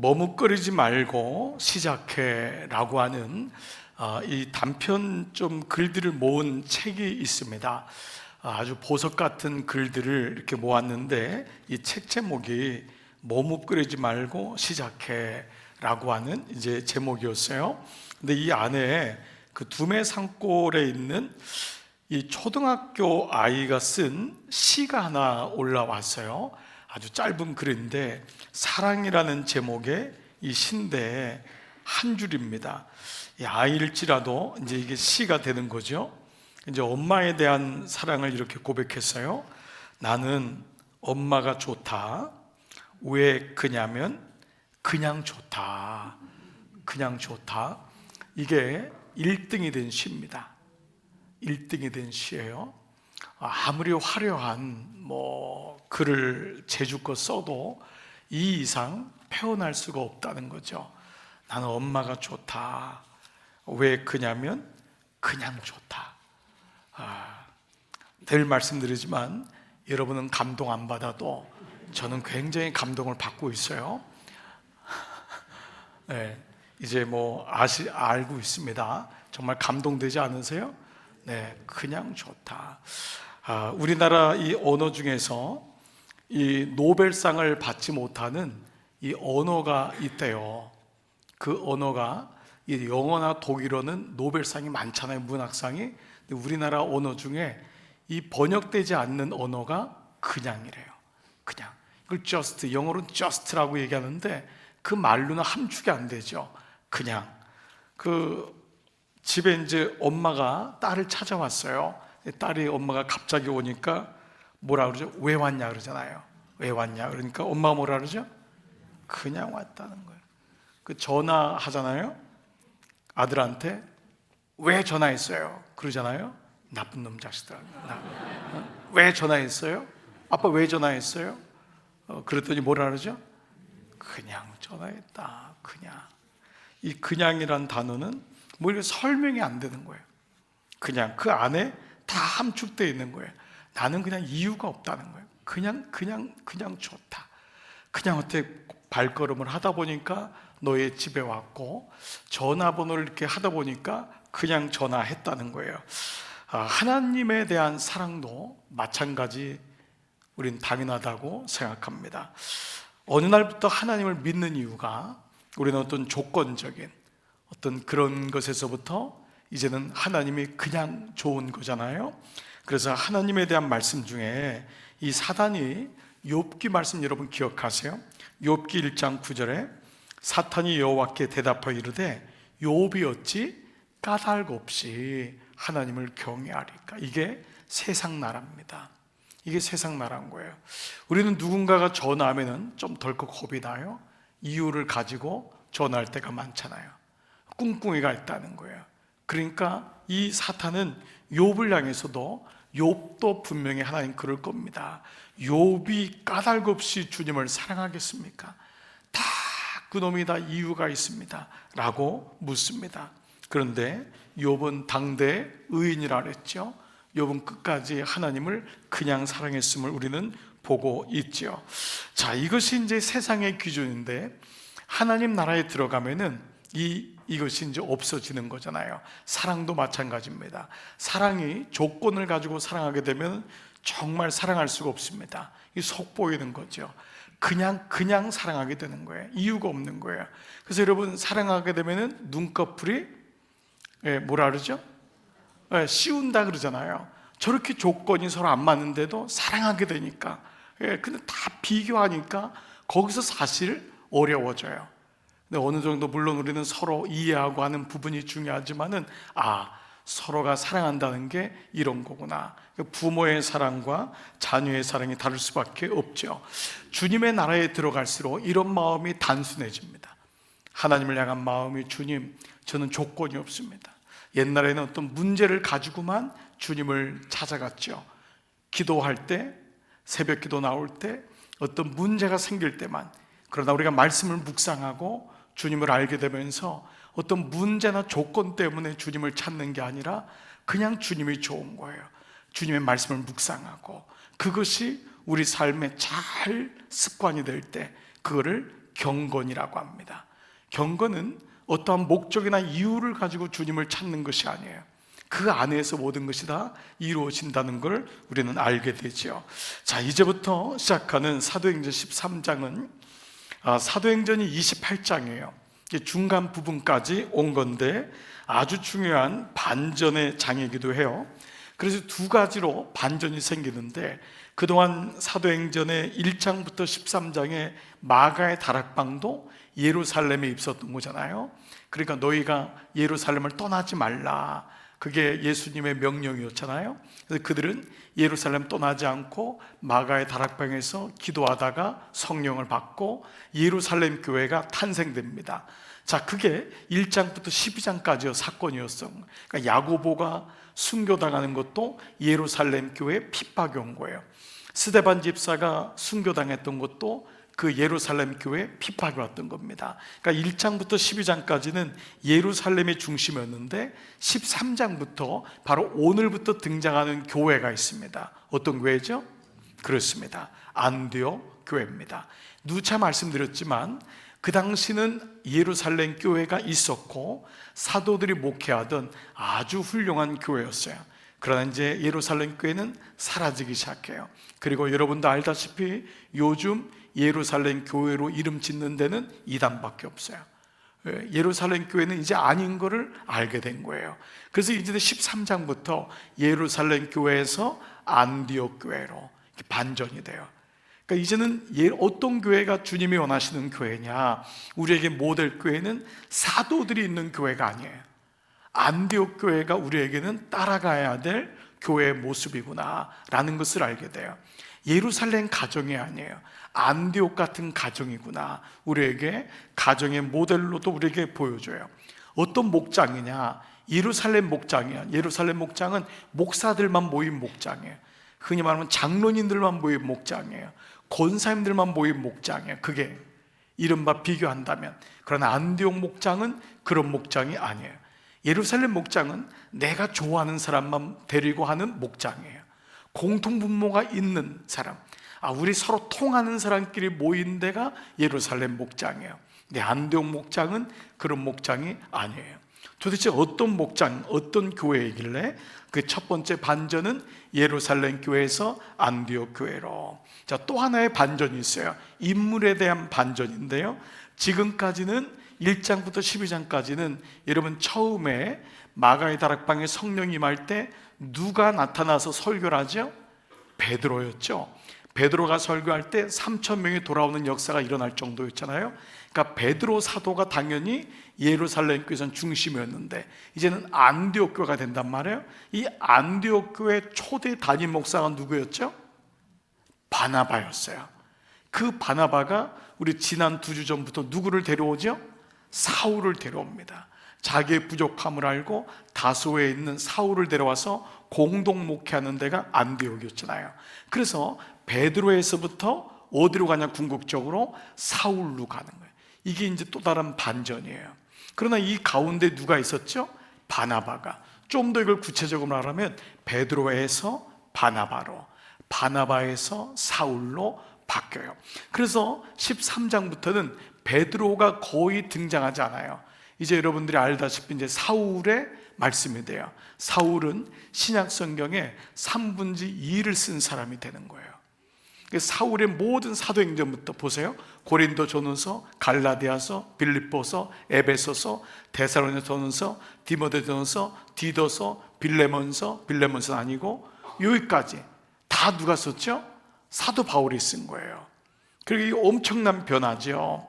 머뭇거리지 말고 시작해 라고 하는 이 단편 좀 글들을 모은 책이 있습니다. 아주 보석 같은 글들을 이렇게 모았는데 이 책 제목이 머뭇거리지 말고 시작해 라고 하는 이제 제목이었어요. 근데 이 안에 그 두메 산골에 있는 이 초등학교 아이가 쓴 시가 하나 올라왔어요. 아주 짧은 글인데 사랑이라는 제목의 이 시인데 한 줄입니다. 이 아이일지라도 이제 이게 시가 되는 거죠. 이제 엄마에 대한 사랑을 이렇게 고백했어요. 나는 엄마가 좋다. 왜 그냐면 그냥 좋다. 그냥 좋다. 이게 1등이 된 시입니다. 1등이 된 시예요. 아무리 화려한 글을 제주껏 써도 이 이상 표현할 수가 없다는 거죠. 나는 엄마가 좋다. 왜 그냐면 그냥 좋다. 늘 말씀드리지만 여러분은 감동 안 받아도 저는 굉장히 감동을 받고 있어요. 네, 이제 알고 있습니다. 정말 감동되지 않으세요? 네, 그냥 좋다. 우리나라 이 언어 중에서 이 노벨상을 받지 못하는 이 언어가 있대요. 그 언어가 이 영어나 독일어는 노벨상이 많잖아요, 문학상이. 근데 우리나라 언어 중에 이 번역되지 않는 언어가 그냥이래요. 그냥. 이걸 just, 영어로는 just라고 얘기하는데 그 말로는 함축이 안 되죠. 그냥. 집에 이제 엄마가 딸을 찾아왔어요. 딸이 엄마가 갑자기 오니까 뭐라 그러죠? 왜 왔냐 그러잖아요. 왜 왔냐 그러니까 엄마가 뭐라 그러죠? 그냥 왔다는 거예요. 전화하잖아요. 아들한테 왜 전화했어요? 그러잖아요. 나쁜 놈 자식들. 왜 전화했어요? 아빠 왜 전화했어요? 그랬더니 뭐라 그러죠? 그냥 전화했다. 그냥. 이 그냥이란 단어는 이렇게 설명이 안 되는 거예요. 그냥 그 안에 다 함축되어 있는 거예요. 나는 그냥 이유가 없다는 거예요. 그냥 좋다. 그냥 어떻게 발걸음을 하다 보니까 너의 집에 왔고 전화번호를 이렇게 하다 보니까 그냥 전화했다는 거예요. 하나님에 대한 사랑도 마찬가지 우린 당연하다고 생각합니다. 어느 날부터 하나님을 믿는 이유가 우리는 어떤 조건적인 어떤 그런 것에서부터 이제는 하나님이 그냥 좋은 거잖아요. 그래서 하나님에 대한 말씀 중에 이 사단이 욥기 말씀 여러분 기억하세요? 욥기 1장 9절에 사탄이 여호와께 대답하여 이르되 욥이 어찌 까닭 없이 하나님을 경외하리까. 이게 세상 나라입니다. 이게 세상 나라인 거예요. 우리는 누군가가 전화하면 좀 덜컥 겁이 나요. 이유를 가지고 전화할 때가 많잖아요. 꿍꿍이가 있다는 거예요. 그러니까 이 사탄은 욥을 향해서도 욥도 분명히 하나님 그럴 겁니다. 욥이 까닭 없이 주님을 사랑하겠습니까? 다 그놈이 다 이유가 있습니다 라고 묻습니다. 그런데 욥은 당대 의인이라 그랬죠. 욥은 끝까지 하나님을 그냥 사랑했음을 우리는 보고 있죠. 자, 이것이 이제 세상의 기준인데 하나님 나라에 들어가면은 이것이 이제 없어지는 거잖아요. 사랑도 마찬가지입니다. 사랑이 조건을 가지고 사랑하게 되면 정말 사랑할 수가 없습니다. 속 보이는 거죠. 그냥 사랑하게 되는 거예요. 이유가 없는 거예요. 그래서 여러분 사랑하게 되면은 눈꺼풀이 뭐라 그러죠? 씌운다 그러잖아요. 저렇게 조건이 서로 안 맞는데도 사랑하게 되니까. 근데 다 비교하니까 거기서 사실 어려워져요. 근데 어느 정도 물론 우리는 서로 이해하고 하는 부분이 중요하지만은 서로가 사랑한다는 게 이런 거구나. 부모의 사랑과 자녀의 사랑이 다를 수밖에 없죠. 주님의 나라에 들어갈수록 이런 마음이 단순해집니다. 하나님을 향한 마음이 주님, 저는 조건이 없습니다. 옛날에는 어떤 문제를 가지고만 주님을 찾아갔죠. 기도할 때, 새벽 기도 나올 때, 어떤 문제가 생길 때만. 그러나 우리가 말씀을 묵상하고 주님을 알게 되면서 어떤 문제나 조건 때문에 주님을 찾는 게 아니라 그냥 주님이 좋은 거예요. 주님의 말씀을 묵상하고 그것이 우리 삶에 잘 습관이 될 때 그거를 경건이라고 합니다. 경건은 어떠한 목적이나 이유를 가지고 주님을 찾는 것이 아니에요. 그 안에서 모든 것이 다 이루어진다는 걸 우리는 알게 되죠. 자, 이제부터 시작하는 사도행전 13장은 사도행전이 28장이에요. 중간 부분까지 온 건데 아주 중요한 반전의 장이기도 해요. 그래서 두 가지로 반전이 생기는데, 그동안 사도행전의 1장부터 13장의 마가의 다락방도 예루살렘에 있었던 거잖아요. 그러니까 너희가 예루살렘을 떠나지 말라, 그게 예수님의 명령이었잖아요. 그래서 그들은 예루살렘 떠나지 않고 마가의 다락방에서 기도하다가 성령을 받고 예루살렘 교회가 탄생됩니다. 자, 그게 1장부터 12장까지의 사건이었어. 그러니까 야고보가 순교당하는 것도 예루살렘 교회에 핍박이 온 거예요. 스데반 집사가 순교당했던 것도 그 예루살렘 교회에 핍박이 왔던 겁니다. 그러니까 1장부터 12장까지는 예루살렘의 중심이었는데 13장부터 바로 오늘부터 등장하는 교회가 있습니다. 어떤 교회죠? 그렇습니다. 안디옥 교회입니다. 누차 말씀드렸지만 그 당시는 예루살렘 교회가 있었고 사도들이 목회하던 아주 훌륭한 교회였어요. 그러나 이제 예루살렘 교회는 사라지기 시작해요. 그리고 여러분도 알다시피 요즘 예루살렘 교회로 이름 짓는 데는 이단밖에 없어요. 예루살렘 교회는 이제 아닌 것을 알게 된 거예요. 그래서 이제 13장부터 예루살렘 교회에서 안디옥 교회로 반전이 돼요. 그러니까 이제는 어떤 교회가 주님이 원하시는 교회냐, 우리에게 모델 교회는 사도들이 있는 교회가 아니에요. 안디옥 교회가 우리에게는 따라가야 될 교회의 모습이구나 라는 것을 알게 돼요. 예루살렘 가정이 아니에요. 안디옥 같은 가정이구나. 우리에게 가정의 모델로도 우리에게 보여줘요. 어떤 목장이냐? 예루살렘 목장이야. 예루살렘 목장은 목사들만 모인 목장이에요. 흔히 말하면 장로님들만 모인 목장이에요. 권사님들만 모인 목장이에요. 그게 이른바 비교한다면. 그러나 안디옥 목장은 그런 목장이 아니에요. 예루살렘 목장은 내가 좋아하는 사람만 데리고 하는 목장이에요. 공통분모가 있는 사람, 우리 서로 통하는 사람끼리 모인 데가 예루살렘 목장이에요. 근데 안디옥 목장은 그런 목장이 아니에요. 도대체 어떤 목장, 어떤 교회이길래 그 첫 번째 반전은 예루살렘 교회에서 안디옥 교회로. 자, 또 하나의 반전이 있어요. 인물에 대한 반전인데요, 지금까지는 1장부터 12장까지는 여러분 처음에 마가의 다락방에 성령이 임할 때 누가 나타나서 설교를 하죠? 베드로였죠. 베드로가 설교할 때 3,000명이 돌아오는 역사가 일어날 정도였잖아요. 그러니까 베드로 사도가 당연히 예루살렘 교회에서는 중심이었는데 이제는 안디옥 교회가 된단 말이에요. 이 안디옥 교회 초대 담임 목사가 누구였죠? 바나바였어요. 그 바나바가 우리 지난 2주 전부터 누구를 데려오죠? 사울을 데려옵니다. 자기의 부족함을 알고 다소에 있는 사울을 데려와서 공동 목회하는 데가 안디옥이었잖아요. 그래서 베드로에서부터 어디로 가냐? 궁극적으로 사울로 가는 거예요. 이게 이제 또 다른 반전이에요. 그러나 이 가운데 누가 있었죠? 바나바가. 좀 더 이걸 구체적으로 말하면 베드로에서 바나바로, 바나바에서 사울로 바뀌어요. 그래서 13장부터는 베드로가 거의 등장하지 않아요. 이제 여러분들이 알다시피 이제 사울의 말씀이 돼요. 사울은 신약 성경에 3분의 2를 쓴 사람이 되는 거예요. 사울의 모든 사도행전부터 보세요. 고린도전서, 갈라디아서, 빌립보서, 에베소서, 데살로니가전서, 디모데전서, 디도서, 빌레몬서, 빌레몬서는 아니고 여기까지 다 누가 썼죠? 사도 바울이 쓴 거예요. 그리고 이게 엄청난 변화죠.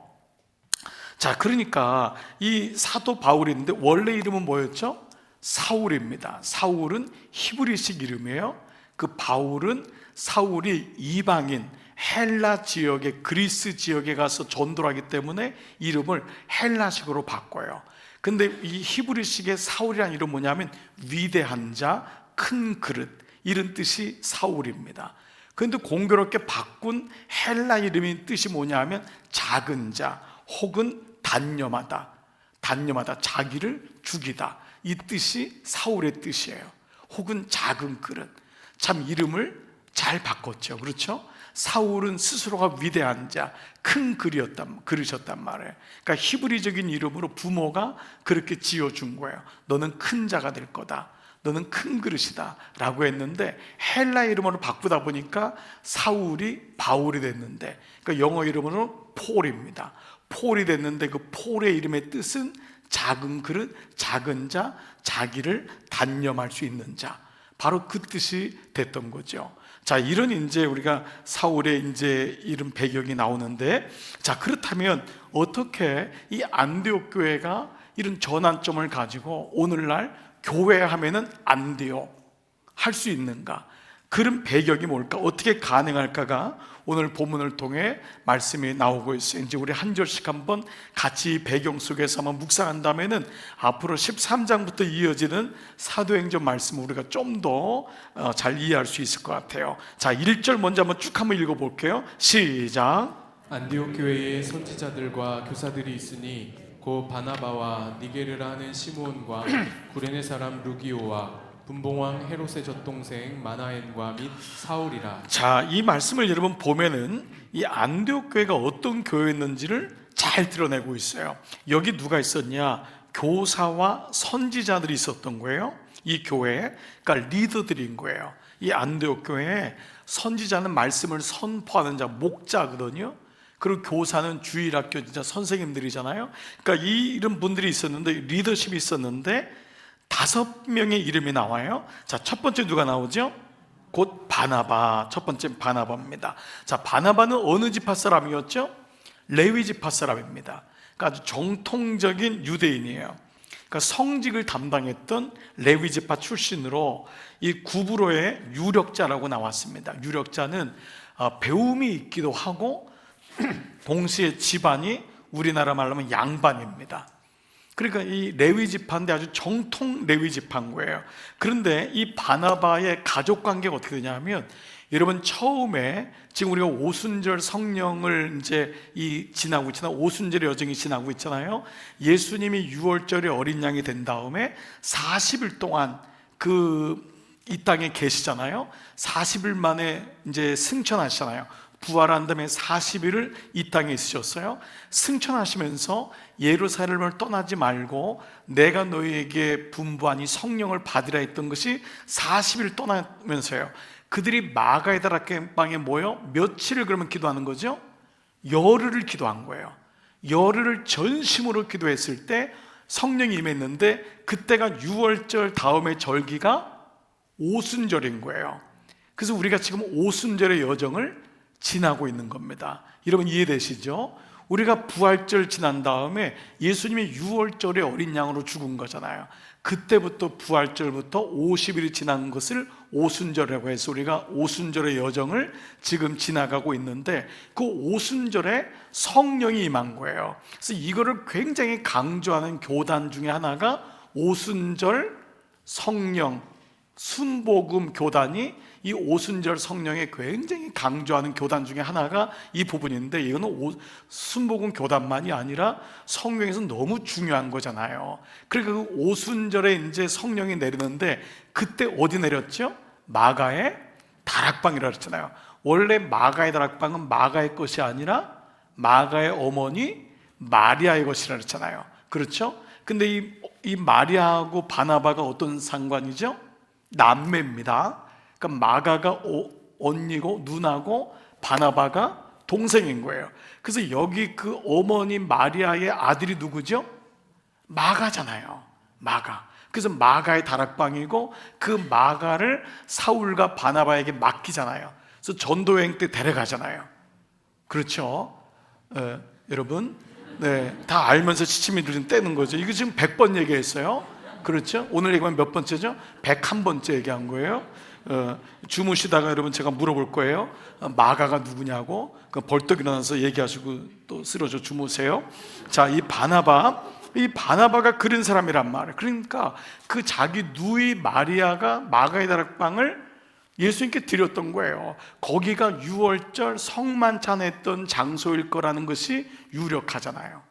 자, 그러니까 이 사도 바울인데 원래 이름은 뭐였죠? 사울입니다. 사울은 히브리식 이름이에요. 그 바울은 사울이 이방인 헬라 지역의 그리스 지역에 가서 전도를 하기 때문에 이름을 헬라식으로 바꿔요. 근데 이 히브리식의 사울이라는 이름은 뭐냐면 위대한 자, 큰 그릇, 이런 뜻이 사울입니다. 그런데 공교롭게 바꾼 헬라 이름의 뜻이 뭐냐면 작은 자 혹은 단념하다, 단념하다, 자기를 죽이다, 이 뜻이 사울의 뜻이에요. 혹은 작은 그릇. 참 이름을 잘 바꿨죠. 그렇죠? 사울은 스스로가 위대한 자, 큰 그릇이었단 말이에요. 그러니까 히브리적인 이름으로 부모가 그렇게 지어준 거예요. 너는 큰 자가 될 거다, 너는 큰 그릇이다 라고 했는데, 헬라 이름으로 바꾸다 보니까 사울이 바울이 됐는데, 그러니까 영어 이름으로 폴입니다. 폴이 됐는데, 그 폴의 이름의 뜻은 작은 그릇, 작은 자, 자기를 단념할 수 있는 자, 바로 그 뜻이 됐던 거죠. 자, 이런 이제 우리가 사울의 이제 이런 배경이 나오는데, 자, 그렇다면 어떻게 이 안디옥 교회가 이런 전환점을 가지고 오늘날 교회 하면은 안 돼요 할 수 있는가? 그런 배경이 뭘까? 어떻게 가능할까가 오늘 본문을 통해 말씀이 나오고 있어요. 이제 우리 한 절씩 한번 같이 배경 속에서 한번 묵상한다면은 앞으로 13장부터 이어지는 사도행전 말씀을 우리가 좀 더 잘 이해할 수 있을 것 같아요. 자, 1절 먼저 한번 쭉 한번 읽어볼게요. 시작. 안디옥 교회에 선지자들과 교사들이 있으니 곧 바나바와 니게르라 하는 시므온과 구레네 사람 루기오와 분봉왕 헤롯의 젖동생 마나엔과 및 사울이라. 자, 이 말씀을 여러분 보면은 이 안디옥 교회가 어떤 교회였는지를 잘 드러내고 있어요. 여기 누가 있었냐? 교사와 선지자들이 있었던 거예요. 이 교회에, 그러니까 리더들인 거예요. 이 안디옥 교회에 선지자는 말씀을 선포하는 자, 목자거든요. 그리고 교사는 주일학교 진짜 선생님들이잖아요. 그러니까 이런 분들이 있었는데, 리더십이 있었는데 5명의 이름이 나와요. 자, 첫 번째 누가 나오죠? 곧 바나바. 첫 번째 바나바입니다. 자, 바나바는 어느 지파 사람이었죠? 레위 지파 사람입니다. 그러니까 아주 정통적인 유대인이에요. 그러니까 성직을 담당했던 레위 지파 출신으로 이 구브로의 유력자라고 나왔습니다. 유력자는 배움이 있기도 하고 동시에 집안이 우리나라 말로 하면 양반입니다. 그러니까 이 레위 지파인데 아주 정통 레위 지파인 거예요. 그런데 이 바나바의 가족 관계가 어떻게 되냐면, 여러분 처음에 지금 우리가 오순절 성령을 이제 지나고 있잖아요. 오순절의 여정이 지나고 있잖아요. 예수님이 6월절에 어린 양이 된 다음에 40일 동안 이 땅에 계시잖아요. 40일 만에 이제 승천하시잖아요. 부활한 다음에 40일을 이 땅에 있으셨어요. 승천하시면서 예루살렘을 떠나지 말고 내가 너희에게 분부하니 성령을 받으라 했던 것이 40일 떠나면서요, 그들이 마가의 다락방에 모여 며칠을 그러면 기도하는 거죠? 열흘을 기도한 거예요. 열흘을 전심으로 기도했을 때 성령이 임했는데, 그때가 6월절 다음에 절기가 오순절인 거예요. 그래서 우리가 지금 오순절의 여정을 지나고 있는 겁니다. 여러분 이해되시죠? 우리가 부활절 지난 다음에 예수님이 6월절에 어린 양으로 죽은 거잖아요. 그때부터 부활절부터 50일이 지난 것을 오순절이라고 해서 우리가 오순절의 여정을 지금 지나가고 있는데, 그 오순절에 성령이 임한 거예요. 그래서 이거를 굉장히 강조하는 교단 중에 하나가 오순절 성령 순복음 교단이, 이 오순절 성령에 굉장히 강조하는 교단 중에 하나가 이 부분인데, 이거는 순복음 교단만이 아니라 성경에서 너무 중요한 거잖아요. 그러니까 그 오순절에 이제 성령이 내리는데, 그때 어디 내렸죠? 마가의 다락방이라고 했잖아요. 원래 마가의 다락방은 마가의 것이 아니라 마가의 어머니 마리아의 것이라고 했잖아요. 그렇죠? 근데 이 마리아하고 바나바가 어떤 상관이죠? 남매입니다. 그러니까 마가가 언니고 누나고 바나바가 동생인 거예요. 그래서 여기 그 어머니 마리아의 아들이 누구죠? 마가잖아요. 마가. 그래서 마가의 다락방이고, 그 마가를 사울과 바나바에게 맡기잖아요. 그래서 전도여행 때 데려가잖아요. 그렇죠? 여러분, 네, 다 알면서 지침이 들린 떼는 거죠. 이거 지금 100번 얘기했어요. 그렇죠? 오늘 얘기하면 몇 번째죠? 101번째 얘기한 거예요. 주무시다가 여러분 제가 물어볼 거예요. 마가가 누구냐고. 벌떡 일어나서 얘기하시고 또 쓰러져 주무세요. 자, 이 바나바가 그런 사람이란 말이에요. 그러니까 그 자기 누이 마리아가 마가의 다락방을 예수님께 드렸던 거예요. 거기가 6월절 성만찬했던 장소일 거라는 것이 유력하잖아요.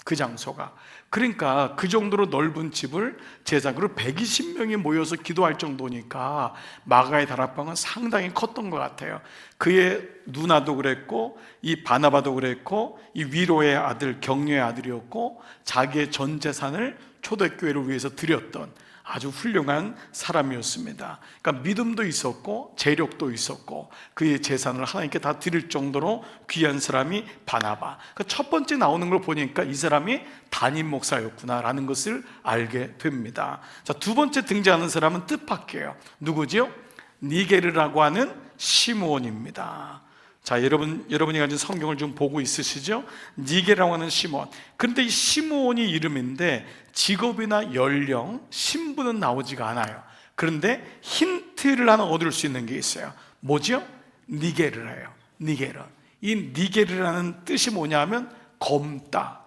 그 장소가. 그러니까 그 정도로 넓은 집을 제작으로 120명이 모여서 기도할 정도니까 마가의 다락방은 상당히 컸던 것 같아요. 그의 누나도 그랬고, 이 바나바도 그랬고, 이 위로의 아들 경려의 아들이었고, 자기의 전 재산을 초대교회를 위해서 드렸던 아주 훌륭한 사람이었습니다. 그러니까 믿음도 있었고 재력도 있었고 그의 재산을 하나님께 다 드릴 정도로 귀한 사람이 바나바. 그러니까 첫 번째 나오는 걸 보니까 이 사람이 담임 목사였구나라는 것을 알게 됩니다. 자, 두 번째 등장하는 사람은 뜻밖이에요. 누구지요? 니게르라고 하는 시므온입니다. 자, 여러분이 가진 성경을 좀 보고 있으시죠? 니게라고 하는 시므온. 그런데 이 시므온이 이름인데 직업이나 연령, 신분은 나오지가 않아요. 그런데 힌트를 하나 얻을 수 있는 게 있어요. 뭐죠? 니게르예요. 니게르. 이 니게르라는 뜻이 뭐냐면 검다,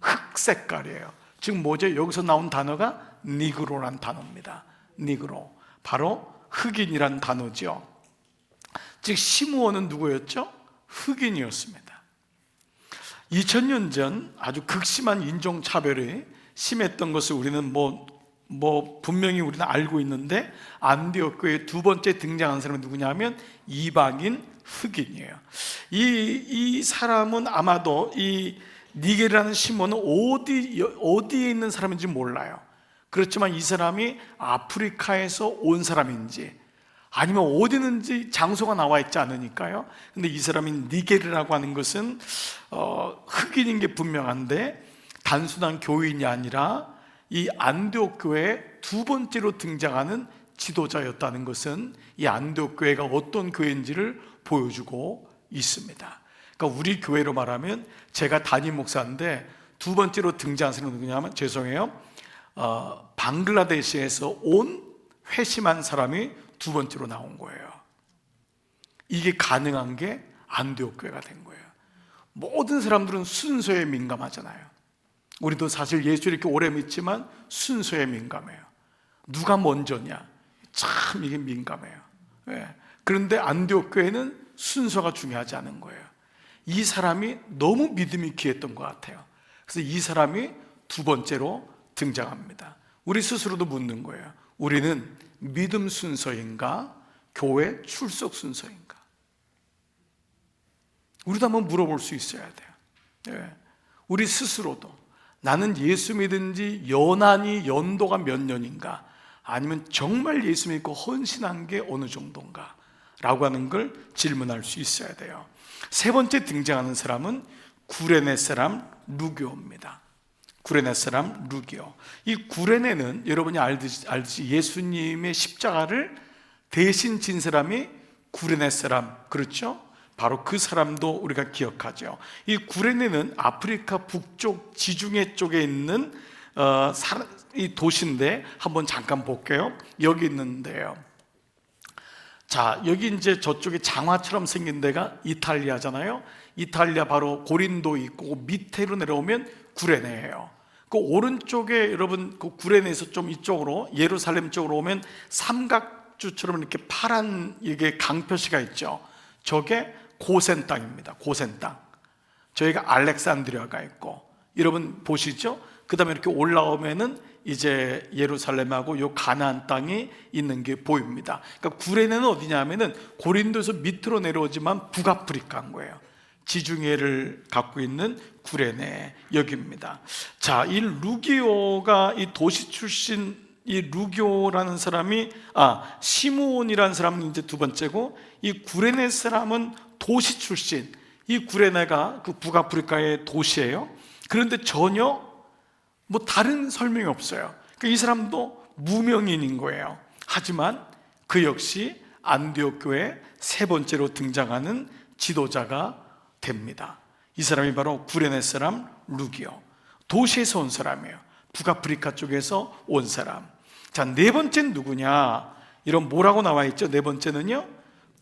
흑 색깔이에요. 지금 뭐죠? 여기서 나온 단어가 니그로란 단어입니다. 니그로. 바로 흑인이란 단어죠. 즉 시므온은 누구였죠? 흑인이었습니다. 2000년 전 아주 극심한 인종차별이 심했던 것을 우리는 분명히 우리는 알고 있는데, 안디옥 교회의 두 번째 등장한 사람은 누구냐면 이방인 흑인이에요. 이 사람은 아마도 이 니게르라는 시몬은 어디에 있는 사람인지 몰라요. 그렇지만 이 사람이 아프리카에서 온 사람인지 아니면 어디 있는지 장소가 나와 있지 않으니까요. 근데 이 사람이 니게르라고 하는 것은 흑인인 게 분명한데 단순한 교인이 아니라 이 안디옥 교회에 두 번째로 등장하는 지도자였다는 것은 이 안디옥 교회가 어떤 교회인지를 보여주고 있습니다. 그러니까 우리 교회로 말하면 제가 담임 목사인데 두 번째로 등장하는 사람은 누구냐면, 죄송해요, 방글라데시에서 온 회심한 사람이 두 번째로 나온 거예요. 이게 가능한 게 안디옥 교회가 된 거예요. 모든 사람들은 순서에 민감하잖아요. 우리도 사실 예수를 이렇게 오래 믿지만 순서에 민감해요. 누가 먼저냐, 참 이게 민감해요. 그런데 안디옥 교회는 순서가 중요하지 않은 거예요. 이 사람이 너무 믿음이 귀했던 것 같아요. 그래서 이 사람이 두 번째로 등장합니다. 우리 스스로도 묻는 거예요. 우리는 믿음 순서인가? 교회 출석 순서인가? 우리도 한번 물어볼 수 있어야 돼요. 우리 스스로도 나는 예수 믿은 지 연도가 몇 년인가? 아니면 정말 예수 믿고 헌신한 게 어느 정도인가? 라고 하는 걸 질문할 수 있어야 돼요. 세 번째 등장하는 사람은 구레네 사람 루기오입니다. 구레네 사람 루기오. 이 구레네는 여러분이 알듯이 예수님의 십자가를 대신 진 사람이 구레네 사람, 그렇죠? 바로 그 사람도 우리가 기억하죠. 이 구레네는 아프리카 북쪽 지중해 쪽에 있는 이 도시인데 한번 잠깐 볼게요. 여기 있는데요. 자, 여기 이제 저쪽에 장화처럼 생긴 데가 이탈리아잖아요. 이탈리아 바로 고린도 있고 밑으로 내려오면 구레네예요. 그 오른쪽에 여러분 그 구레네에서 좀 이쪽으로 예루살렘 쪽으로 오면 삼각주처럼 이렇게 파란 이게 강표시가 있죠. 저게 고센 땅입니다. 고센 땅. 저희가 알렉산드리아가 있고, 여러분 보시죠? 그 다음에 이렇게 올라오면은 이제 예루살렘하고 요 가나안 땅이 있는 게 보입니다. 그러니까 구레네는 어디냐면은 고린도에서 밑으로 내려오지만 북아프리카인 거예요. 지중해를 갖고 있는 구레네, 여기입니다. 자, 이 루기오가 이 도시 출신, 이 루기오라는 사람이 시므온이라는 사람은 이제 두 번째고, 이 구레네 사람은 도시 출신. 이 구레네가 그 북아프리카의 도시예요. 그런데 전혀 다른 설명이 없어요. 그러니까 이 사람도 무명인인 거예요. 하지만 그 역시 안디옥 교회 세 번째로 등장하는 지도자가 됩니다. 이 사람이 바로 구레네 사람 루기오. 도시에서 온 사람이에요. 북아프리카 쪽에서 온 사람. 자, 네 번째는 누구냐? 이런 뭐라고 나와 있죠? 네 번째는요,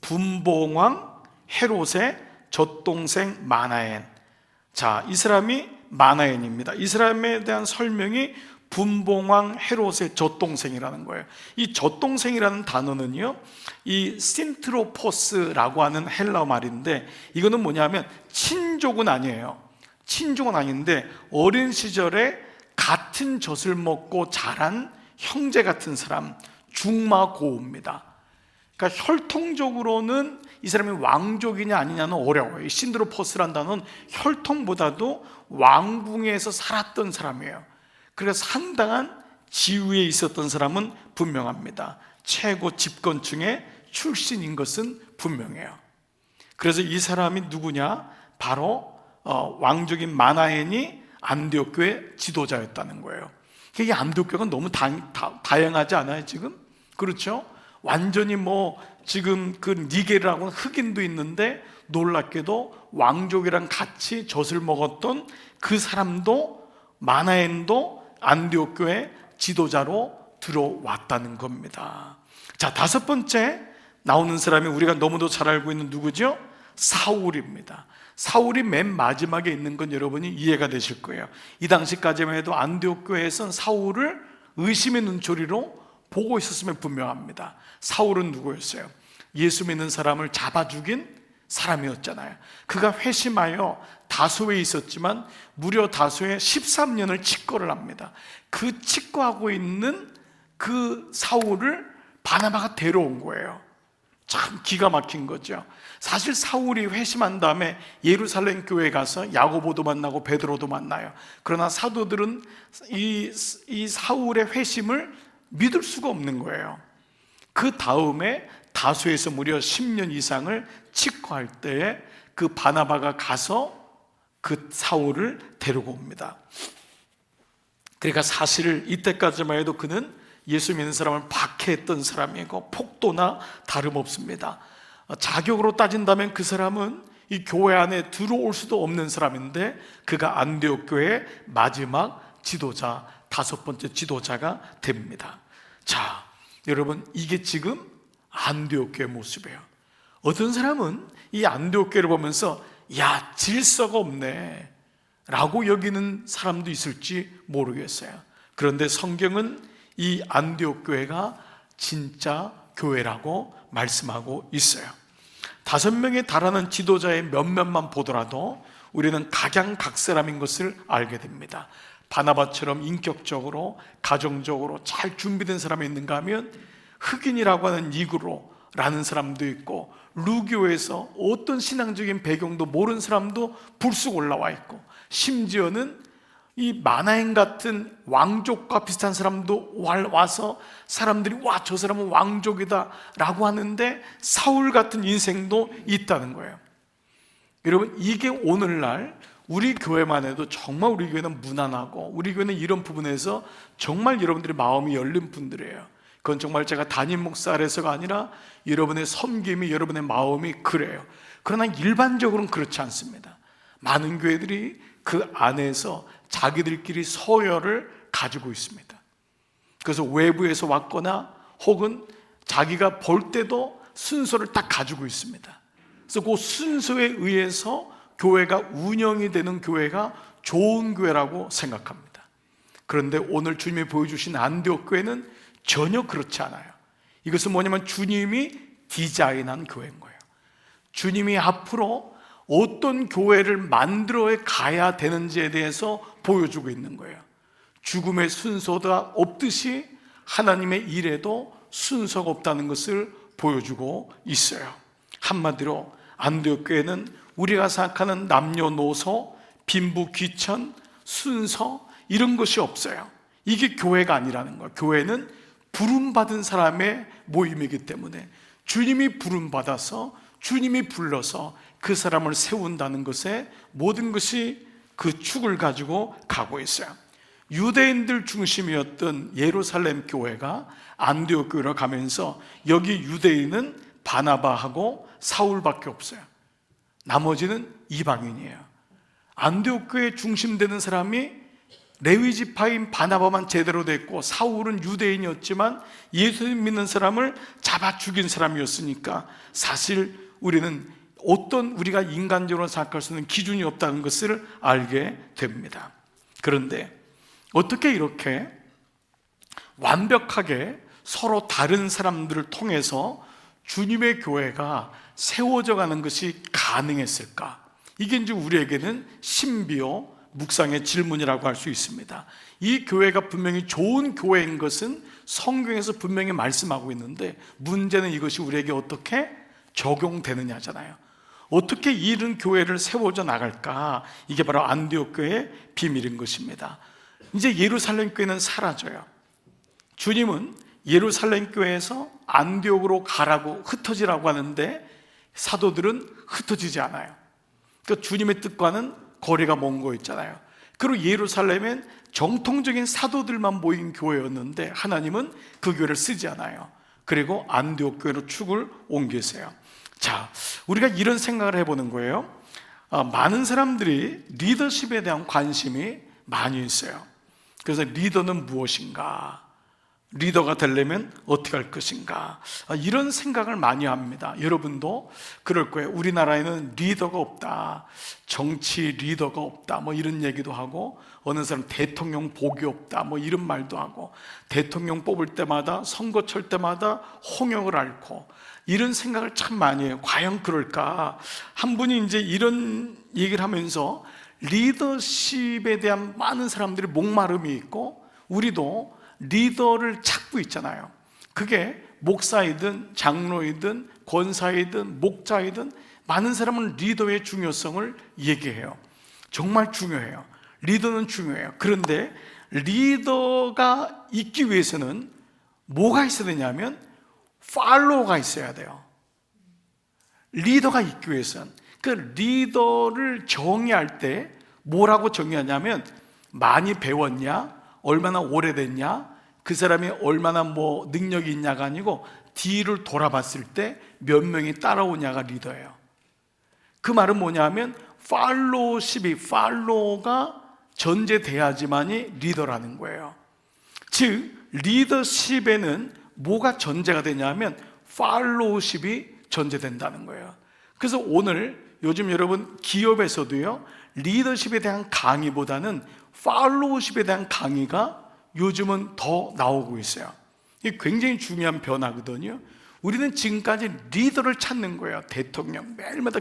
분봉왕 헤롯의 젖동생 마나엔. 자, 이 사람이 마나엔입니다. 이 사람에 대한 설명이 분봉왕 헤롯의 젖동생이라는 거예요. 이 젖동생이라는 단어는요, 이 신트로포스라고 하는 헬라어 말인데, 이거는 뭐냐면 친족은 아니에요. 친족은 아닌데 어린 시절에 같은 젖을 먹고 자란 형제 같은 사람, 중마고우입니다. 그러니까 혈통적으로는 이 사람이 왕족이냐 아니냐는 어려워요. 이 신드로퍼스란 단어는 혈통보다도 왕궁에서 살았던 사람이에요. 그래서 상당한 지위에 있었던 사람은 분명합니다. 최고 집권층의 출신인 것은 분명해요. 그래서 이 사람이 누구냐? 바로 왕족인 마나엔이 안디옥 교회 지도자였다는 거예요. 이게 안디옥 교회가 너무 다양하지 않아요 지금? 그렇죠? 완전히 지금 그 니게르라고는 흑인도 있는데 놀랍게도 왕족이랑 같이 젖을 먹었던 그 사람도 마나엔도 안디옥 교회 지도자로 들어왔다는 겁니다. 자, 다섯 번째 나오는 사람이 우리가 너무도 잘 알고 있는 누구죠? 사울입니다. 사울이 맨 마지막에 있는 건 여러분이 이해가 되실 거예요. 이 당시까지만 해도 안디옥 교회에선 사울을 의심의 눈초리로 보고 있었으면 분명합니다. 사울은 누구였어요? 예수 믿는 사람을 잡아 죽인 사람이었잖아요. 그가 회심하여 다소에 있었지만 무려 다소에 13년을 칙거를 합니다. 그 칙거하고 있는 그 사울을 바나바가 데려온 거예요. 참 기가 막힌 거죠. 사실 사울이 회심한 다음에 예루살렘 교회에 가서 야고보도 만나고 베드로도 만나요. 그러나 사도들은 이 사울의 회심을 믿을 수가 없는 거예요. 그 다음에 다소에서 무려 10년 이상을 칙거할 때에 그 바나바가 가서 그 사울을 데리고 옵니다. 그러니까 사실 이때까지만 해도 그는 예수 믿는 사람을 박해했던 사람이고 폭도나 다름없습니다. 자격으로 따진다면 그 사람은 이 교회 안에 들어올 수도 없는 사람인데 그가 안디옥 교회의 마지막 지도자, 다섯 번째 지도자가 됩니다. 자, 여러분, 이게 지금 안디옥 교회 모습이에요. 어떤 사람은 이 안디옥 교회를 보면서 야, 질서가 없네 라고 여기는 사람도 있을지 모르겠어요. 그런데 성경은 이 안디옥 교회가 진짜 교회라고 말씀하고 있어요. 5명에 달하는 지도자의 몇몇만 보더라도 우리는 각양각색인 것을 알게 됩니다. 바나바처럼 인격적으로 가정적으로 잘 준비된 사람이 있는가 하면 흑인이라고 하는 니그로라는 사람도 있고 루교에서 어떤 신앙적인 배경도 모르는 사람도 불쑥 올라와 있고 심지어는 이 마나엔 같은 왕족과 비슷한 사람도 와서 사람들이 와, 저 사람은 왕족이다 라고 하는데 사울 같은 인생도 있다는 거예요. 여러분, 이게 오늘날 우리 교회만 해도 정말 우리 교회는 무난하고 우리 교회는 이런 부분에서 정말 여러분들의 마음이 열린 분들이에요. 그건 정말 제가 담임 목사 아래서가 아니라 여러분의 섬김이, 여러분의 마음이 그래요. 그러나 일반적으로는 그렇지 않습니다. 많은 교회들이 그 안에서 자기들끼리 서열을 가지고 있습니다. 그래서 외부에서 왔거나 혹은 자기가 볼 때도 순서를 딱 가지고 있습니다. 그래서 그 순서에 의해서 교회가 운영이 되는 교회가 좋은 교회라고 생각합니다. 그런데 오늘 주님이 보여주신 안디옥 교회는 전혀 그렇지 않아요. 이것은 뭐냐면 주님이 디자인한 교회인 거예요. 주님이 앞으로 어떤 교회를 만들어 가야 되는지에 대해서 보여주고 있는 거예요. 죽음의 순서가 없듯이 하나님의 일에도 순서가 없다는 것을 보여주고 있어요. 한마디로 안디옥 교회는 우리가 생각하는 남녀노소, 빈부, 귀천, 순서 이런 것이 없어요. 이게 교회가 아니라는 거예요. 교회는 부름받은 사람의 모임이기 때문에 주님이 부름받아서 주님이 불러서 그 사람을 세운다는 것에 모든 것이 그 축을 가지고 가고 있어요. 유대인들 중심이었던 예루살렘 교회가 안디옥 교회로 가면서 여기 유대인은 바나바하고 사울밖에 없어요. 나머지는 이방인이에요. 안디옥 교회 중심되는 사람이 레위 지파인 바나바만 제대로 됐고 사울은 유대인이었지만 예수 믿는 사람을 잡아 죽인 사람이었으니까 사실 우리는 어떤 우리가 인간적으로 생각할 수 있는 기준이 없다는 것을 알게 됩니다. 그런데 어떻게 이렇게 완벽하게 서로 다른 사람들을 통해서 주님의 교회가 세워져 가는 것이 가능했을까? 이게 이제 우리에게는 신비요 묵상의 질문이라고 할 수 있습니다. 이 교회가 분명히 좋은 교회인 것은 성경에서 분명히 말씀하고 있는데, 문제는 이것이 우리에게 어떻게 적용되느냐잖아요. 어떻게 이런 교회를 세워져 나갈까? 이게 바로 안디옥 교회의 비밀인 것입니다. 이제 예루살렘 교회는 사라져요. 주님은 예루살렘 교회에서 안디옥으로 가라고, 흩어지라고 하는데 사도들은 흩어지지 않아요. 그러니까 주님의 뜻과는 거리가 먼 거 있잖아요. 그리고 예루살렘엔 정통적인 사도들만 모인 교회였는데 하나님은 그 교회를 쓰지 않아요. 그리고 안디옥 교회로 축을 옮기세요. 자, 우리가 이런 생각을 해보는 거예요. 많은 사람들이 리더십에 대한 관심이 많이 있어요. 그래서 리더는 무엇인가? 리더가 되려면 어떻게 할 것인가? 이런 생각을 많이 합니다. 여러분도 그럴 거예요. 우리나라에는 리더가 없다, 정치 리더가 없다, 뭐 이런 얘기도 하고, 어느 사람 대통령 복이 없다, 뭐 이런 말도 하고, 대통령 뽑을 때마다 선거철 때마다 홍역을 앓고, 이런 생각을 참 많이 해요. 과연 그럴까? 한 분이 이제 이런 얘기를 하면서 리더십에 대한 많은 사람들이 목마름이 있고, 우리도 리더를 찾고 있잖아요. 그게 목사이든 장로이든 권사이든 목자이든 많은 사람은 리더의 중요성을 얘기해요. 정말 중요해요. 리더는 중요해요. 그런데 리더가 있기 위해서는 뭐가 있어야 되냐면 팔로워가 있어야 돼요. 리더가 있기 위해서는. 그 리더를 정의할 때 뭐라고 정의하냐면, 많이 배웠냐, 얼마나 오래됐냐, 그 사람이 얼마나 뭐 능력이 있냐가 아니고 뒤를 돌아봤을 때 몇 명이 따라오냐가 리더예요. 그 말은 뭐냐면 팔로우가 전제돼야지만이 리더라는 거예요. 즉 리더십에는 뭐가 전제가 되냐면 팔로우십이 전제된다는 거예요. 그래서 오늘 요즘 여러분 기업에서도요, 리더십에 대한 강의보다는 팔로우십에 대한 강의가 요즘은 더 나오고 있어요. 이게 굉장히 중요한 변화거든요. 우리는 지금까지 리더를 찾는 거예요. 대통령 매일마다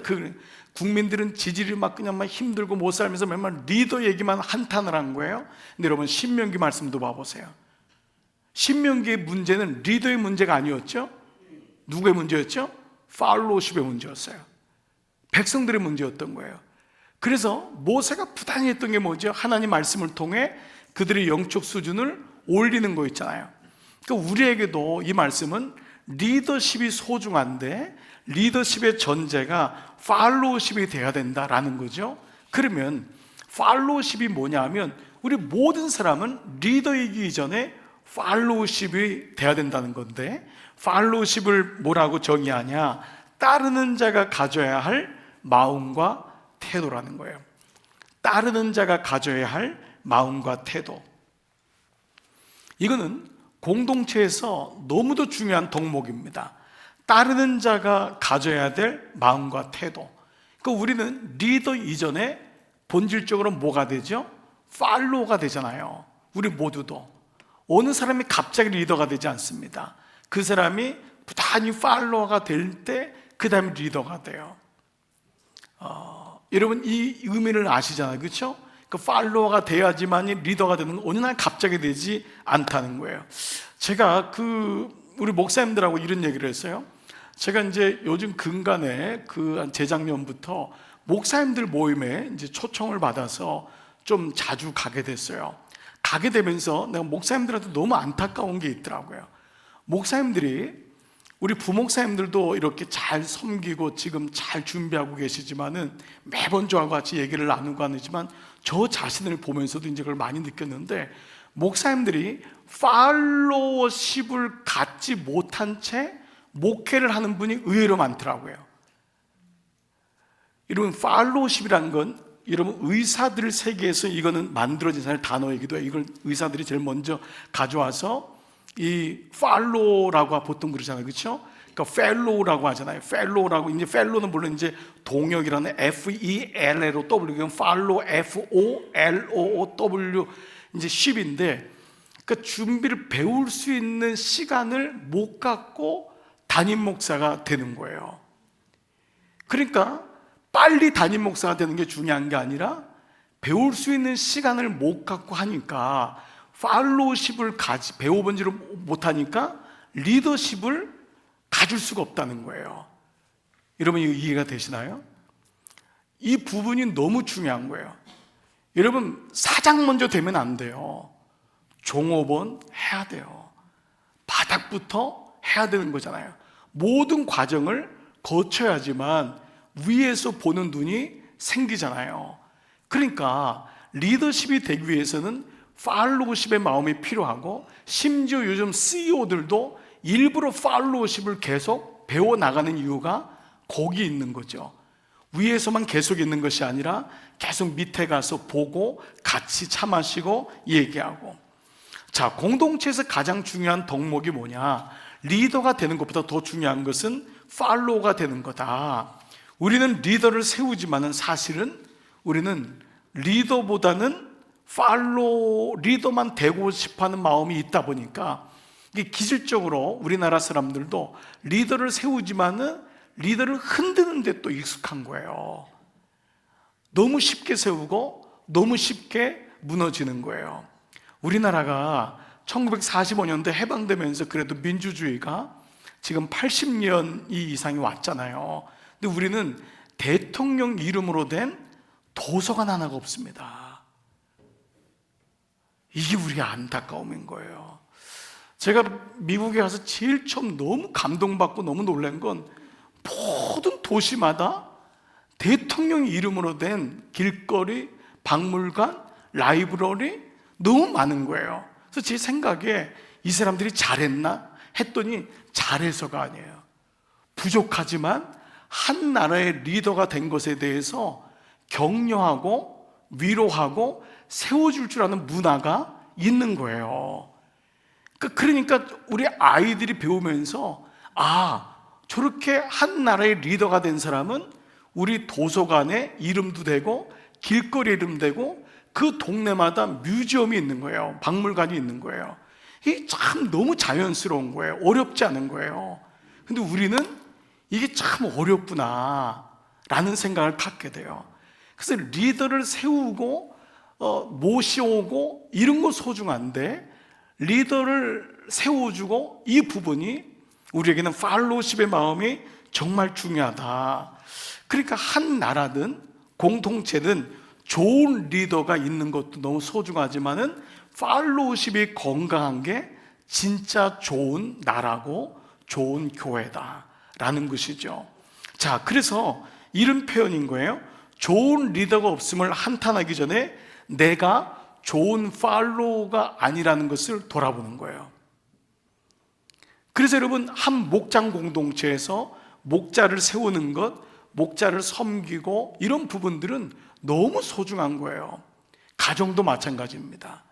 국민들은 지지율이 막 그냥 막 힘들고 못 살면서 맨날 리더 얘기만 한탄을 한 거예요. 근데 여러분 신명기 말씀도 봐보세요. 신명기의 문제는 리더의 문제가 아니었죠. 누구의 문제였죠? 팔로우십의 문제였어요. 백성들의 문제였던 거예요. 그래서 모세가 부단히 했던 게 뭐죠? 하나님 말씀을 통해 그들의 영적 수준을 올리는 거 있잖아요. 그러니까 우리에게도 이 말씀은 리더십이 소중한데 리더십의 전제가 팔로우십이 돼야 된다라는 거죠. 그러면 팔로우십이 뭐냐 하면 우리 모든 사람은 리더이기 전에 팔로우십이 돼야 된다는 건데, 팔로우십을 뭐라고 정의하냐? 따르는 자가 가져야 할 마음과 태도라는 거예요. 따르는 자가 가져야 할 마음과 태도. 이거는 공동체에서 너무도 중요한 덕목입니다. 따르는 자가 가져야 될 마음과 태도. 그러니까 우리는 리더 이전에 본질적으로 뭐가 되죠? 팔로우가 되잖아요. 우리 모두도. 어느 사람이 갑자기 리더가 되지 않습니다. 그 사람이 부단히 팔로워가 될 때 그 다음에 리더가 돼요. 여러분 이 의미를 아시잖아요. 그렇죠? 그 팔로워가 돼야지만이 리더가 되는 건 어느 날 갑자기 되지 않다는 거예요. 제가 우리 목사님들하고 이런 얘기를 했어요. 제가 이제 요즘 근간에 재작년부터 목사님들 모임에 이제 초청을 받아서 좀 자주 가게 됐어요. 가게 되면서 내가 목사님들한테 너무 안타까운 게 있더라고요. 목사님들이, 우리 부목사님들도 이렇게 잘 섬기고 지금 잘 준비하고 계시지만은 매번 저와 같이 얘기를 나누고 하지만 저 자신을 보면서도 이제 그걸 많이 느꼈는데, 목사님들이 팔로워십을 갖지 못한 채 목회를 하는 분이 의외로 많더라고요. 여러분 팔로워십이라는 건 여러분 의사들 세계에서 이거는 만들어진 단어이기도 해요. 이걸 의사들이 제일 먼저 가져와서 이 팔로우라고 보통 그러잖아요. 그렇죠? 그러니까 펠로우라고 하잖아요. 펠로우라고, 이제 펠로우는 물론 이제 동역이라는 FELLOW, 이건 팔로우 FOLOW 이제 쉽인데, 그러니까 준비를 배울 수 있는 시간을 못 갖고 담임 목사가 되는 거예요. 그러니까 빨리 담임 목사가 되는 게 중요한 게 아니라 배울 수 있는 시간을 못 갖고 하니까 팔로우십을 배워본지를 못하니까 리더십을 가질 수가 없다는 거예요. 여러분 이거 이해가 되시나요? 이 부분이 너무 중요한 거예요. 여러분 사장 먼저 되면 안 돼요. 종업원 해야 돼요. 바닥부터 해야 되는 거잖아요. 모든 과정을 거쳐야지만 위에서 보는 눈이 생기잖아요. 그러니까 리더십이 되기 위해서는 팔로우십의 마음이 필요하고, 심지어 요즘 CEO들도 일부러 팔로우십을 계속 배워나가는 이유가 거기 있는 거죠. 위에서만 계속 있는 것이 아니라 계속 밑에 가서 보고 같이 차 마시고 얘기하고. 자, 공동체에서 가장 중요한 덕목이 뭐냐? 리더가 되는 것보다 더 중요한 것은 팔로우가 되는 거다. 우리는 리더를 세우지만은 사실은 우리는 리더보다는 리더만 되고 싶어하는 마음이 있다 보니까 이게 기질적으로 우리나라 사람들도 리더를 세우지만은 리더를 흔드는 데 또 익숙한 거예요. 너무 쉽게 세우고 너무 쉽게 무너지는 거예요. 우리나라가 1945년도에 해방되면서 그래도 민주주의가 지금 80년이 이상이 왔잖아요. 근데 우리는 대통령 이름으로 된 도서관 하나가 없습니다. 이게 우리의 안타까움인 거예요. 제가 미국에 가서 제일 처음 너무 감동받고 너무 놀란 건 모든 도시마다 대통령 이름으로 된 길거리, 박물관, 라이브러리 너무 많은 거예요. 그래서 제 생각에 이 사람들이 잘했나 했더니 잘해서가 아니에요. 부족하지만 한 나라의 리더가 된 것에 대해서 격려하고 위로하고 세워줄 줄 아는 문화가 있는 거예요. 그러니까 우리 아이들이 배우면서 저렇게 한 나라의 리더가 된 사람은 우리 도서관에 이름도 되고 길거리 이름 되고 그 동네마다 뮤지엄이 있는 거예요. 박물관이 있는 거예요. 이게 참 너무 자연스러운 거예요. 어렵지 않은 거예요. 근데 우리는 이게 참 어렵구나 라는 생각을 갖게 돼요. 그래서 리더를 세우고 모셔오고 이런 거 소중한데, 리더를 세워주고 이 부분이 우리에게는 팔로우십의 마음이 정말 중요하다. 그러니까 한 나라든 공동체든 좋은 리더가 있는 것도 너무 소중하지만은 팔로우십이 건강한 게 진짜 좋은 나라고 좋은 교회다라는 것이죠. 자, 그래서 이런 표현인 거예요. 좋은 리더가 없음을 한탄하기 전에 내가 좋은 팔로우가 아니라는 것을 돌아보는 거예요. 그래서 여러분, 한 목장 공동체에서 목자를 세우는 것, 목자를 섬기고 이런 부분들은 너무 소중한 거예요. 가정도 마찬가지입니다.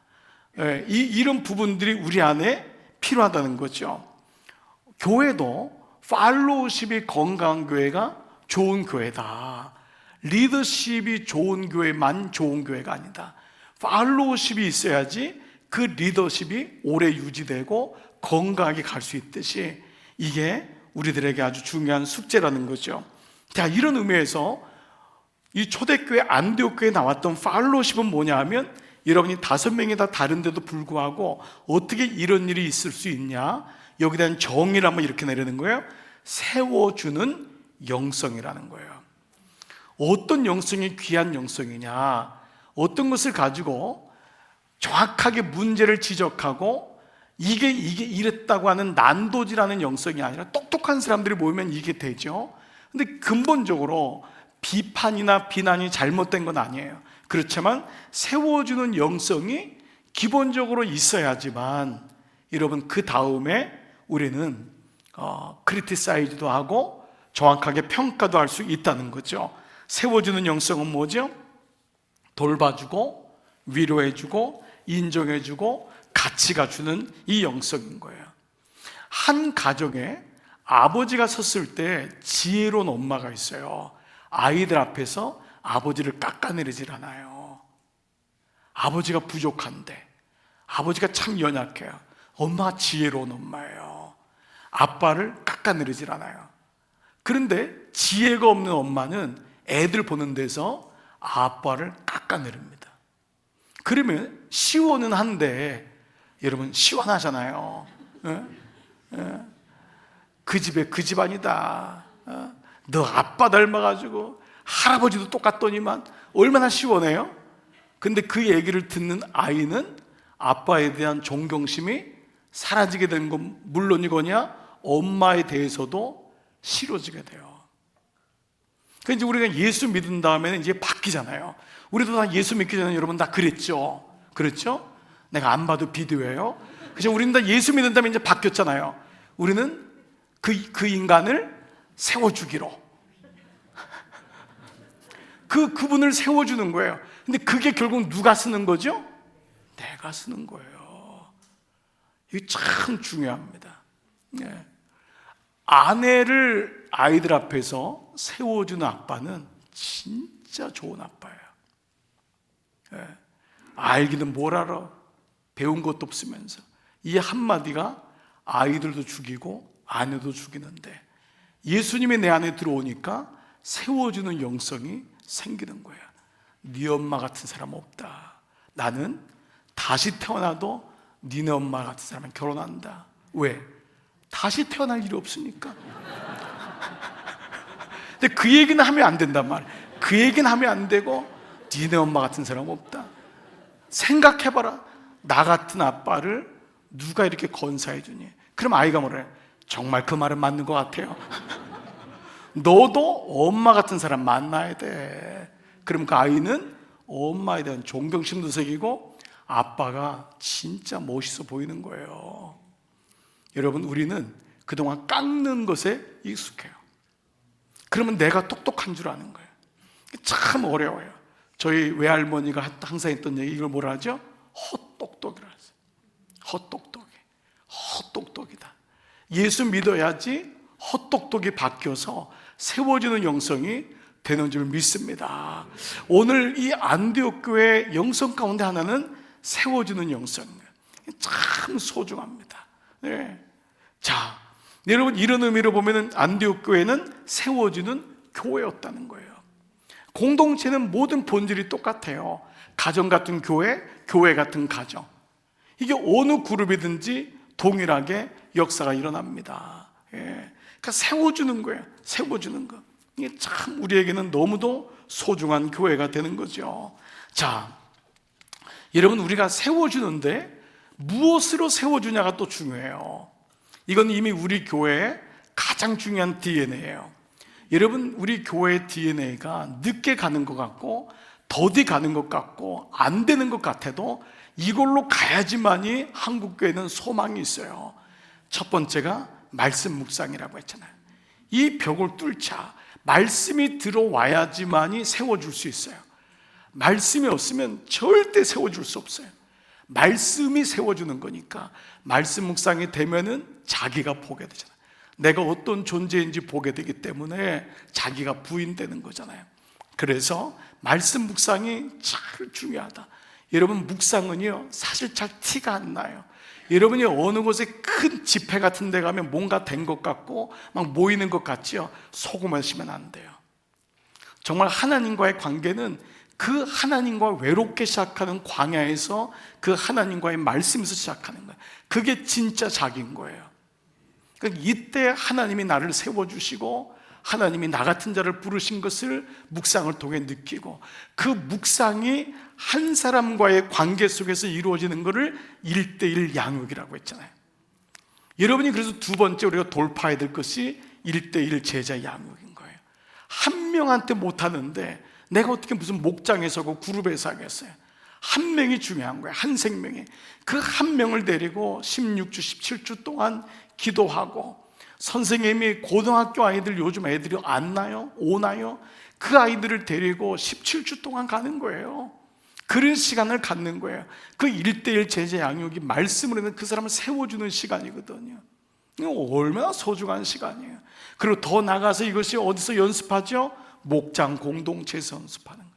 이런 부분들이 우리 안에 필요하다는 거죠. 교회도 팔로우십이 건강한 교회가 좋은 교회다. 리더십이 좋은 교회만 좋은 교회가 아니다. 팔로우십이 있어야지 그 리더십이 오래 유지되고 건강하게 갈 수 있듯이 이게 우리들에게 아주 중요한 숙제라는 거죠. 자, 이런 의미에서 이 초대교회 안디옥교회에 나왔던 팔로우십은 뭐냐 하면, 여러분이 5명이 다 다른데도 불구하고 어떻게 이런 일이 있을 수 있냐, 여기에 대한 정의를 한번 이렇게 내리는 거예요. 세워주는 영성이라는 거예요. 어떤 영성이 귀한 영성이냐, 어떤 것을 가지고 정확하게 문제를 지적하고 이게 이랬다고 하는 난도질하는 영성이 아니라, 똑똑한 사람들이 모이면 이게 되죠. 근데 근본적으로 비판이나 비난이 잘못된 건 아니에요. 그렇지만 세워주는 영성이 기본적으로 있어야지만, 여러분, 그 다음에 우리는 크리티사이즈도 하고 정확하게 평가도 할 수 있다는 거죠. 세워주는 영성은 뭐죠? 돌봐주고 위로해주고 인정해주고 가치가 주는 이 영성인 거예요. 한 가정에 아버지가 섰을 때 지혜로운 엄마가 있어요. 아이들 앞에서 아버지를 깎아내리질 않아요. 아버지가 부족한데, 아버지가 참 연약해요. 엄마가 지혜로운 엄마예요. 아빠를 깎아내리질 않아요. 그런데 지혜가 없는 엄마는 애들 보는 데서 아빠를 깎아내립니다. 그러면 시원은 한데 여러분 시원하잖아요. 예? 예? 그 집에 그 집안이다. 너 아빠 닮아가지고 할아버지도 똑같더니만 얼마나 시원해요? 근데 그 얘기를 듣는 아이는 아빠에 대한 존경심이 사라지게 되는 건 물론이거냐 엄마에 대해서도 싫어지게 돼요. 그러니까 이제 우리가 예수 믿은 다음에는 이제 바뀌잖아요. 우리도 다 예수 믿기 전에 여러분 다 그랬죠. 그렇죠? 내가 안 봐도 비디오예요. 그죠? 우리는 다 예수 믿은 다음에 이제 바뀌었잖아요. 우리는 그 인간을 세워주기로. 그분을 세워주는 거예요. 근데 그게 결국 누가 쓰는 거죠? 내가 쓰는 거예요. 이게 참 중요합니다. 네. 아내를 아이들 앞에서 세워주는 아빠는 진짜 좋은 아빠예요. 네. 알기는 뭘 알아? 배운 것도 없으면서 이 한마디가 아이들도 죽이고 아내도 죽이는데 예수님이 내 안에 들어오니까 세워주는 영성이 생기는 거야. 네 엄마 같은 사람 없다. 나는 다시 태어나도 니네 엄마 같은 사람은 결혼한다. 왜? 다시 태어날 일이 없으니까. 근데 그 얘기는 하면 안 된단 말이야. 그 얘기는 하면 안 되고 니네 엄마 같은 사람 없다. 생각해봐라. 나 같은 아빠를 누가 이렇게 건사해 주니? 그럼 아이가 뭐래? 정말 그 말은 맞는 것 같아요. 너도 엄마 같은 사람 만나야 돼. 그럼 그 아이는 엄마에 대한 존경심도 생기고 아빠가 진짜 멋있어 보이는 거예요. 여러분, 우리는 그동안 깎는 것에 익숙해요. 그러면 내가 똑똑한 줄 아는 거예요. 참 어려워요. 저희 외할머니가 항상 했던 얘기, 이걸 뭐라 하죠? 헛똑똑이라 하죠. 헛똑똑이. 헛똑똑이다. 예수 믿어야지 헛똑똑이 바뀌어서 세워지는 영성이 되는 줄 믿습니다. 오늘 이 안디옥 교회 영성 가운데 하나는 세워지는 영성입니다. 참 소중합니다. 네. 자, 여러분, 이런 의미로 보면 안디옥 교회는 세워지는 교회였다는 거예요. 공동체는 모든 본질이 똑같아요. 가정 같은 교회, 교회 같은 가정. 이게 어느 그룹이든지 동일하게 역사가 일어납니다. 예. 그러니까 세워주는 거예요. 세워주는 거. 이게 참 우리에게는 너무도 소중한 교회가 되는 거죠. 자, 여러분, 우리가 세워주는데 무엇으로 세워주냐가 또 중요해요. 이건 이미 우리 교회의 가장 중요한 DNA예요. 여러분, 우리 교회의 DNA가 늦게 가는 것 같고 더디 가는 것 같고 안 되는 것 같아도 이걸로 가야지만이 한국교회는 소망이 있어요. 첫 번째가 말씀 묵상이라고 했잖아요. 이 벽을 뚫자 말씀이 들어와야지만이 세워줄 수 있어요. 말씀이 없으면 절대 세워줄 수 없어요. 말씀이 세워주는 거니까 말씀 묵상이 되면은 자기가 보게 되잖아요. 내가 어떤 존재인지 보게 되기 때문에 자기가 부인되는 거잖아요. 그래서 말씀 묵상이 참 중요하다. 여러분, 묵상은요 사실 잘 티가 안 나요. 여러분이 어느 곳에 큰 집회 같은 데 가면 뭔가 된 것 같고 막 모이는 것 같지요? 속음하시면 안 돼요. 정말 하나님과의 관계는 그 하나님과 외롭게 시작하는 광야에서 그 하나님과의 말씀에서 시작하는 거예요. 그게 진짜 자기인 거예요. 그러니까 이때 하나님이 나를 세워주시고 하나님이 나 같은 자를 부르신 것을 묵상을 통해 느끼고 그 묵상이 한 사람과의 관계 속에서 이루어지는 것을 1:1 양육이라고 했잖아요. 여러분이 그래서 두 번째 우리가 돌파해야 될 것이 1:1 제자 양육인 거예요. 한 명한테 못하는데 내가 어떻게 무슨 목장에 서고 그룹에서 하겠어요? 한 명이 중요한 거예요. 한 생명이. 그 한 명을 데리고 16주 17주 동안 기도하고 선생님이 고등학교 아이들 요즘 애들이 안 나요? 오나요? 그 아이들을 데리고 17주 동안 가는 거예요. 그런 시간을 갖는 거예요. 그 1:1 제자 양육이 말씀으로 있는 그 사람을 세워주는 시간이거든요. 이거 얼마나 소중한 시간이에요. 그리고 더 나가서 이것이 어디서 연습하죠? 목장 공동체에서 연습하는 거예요.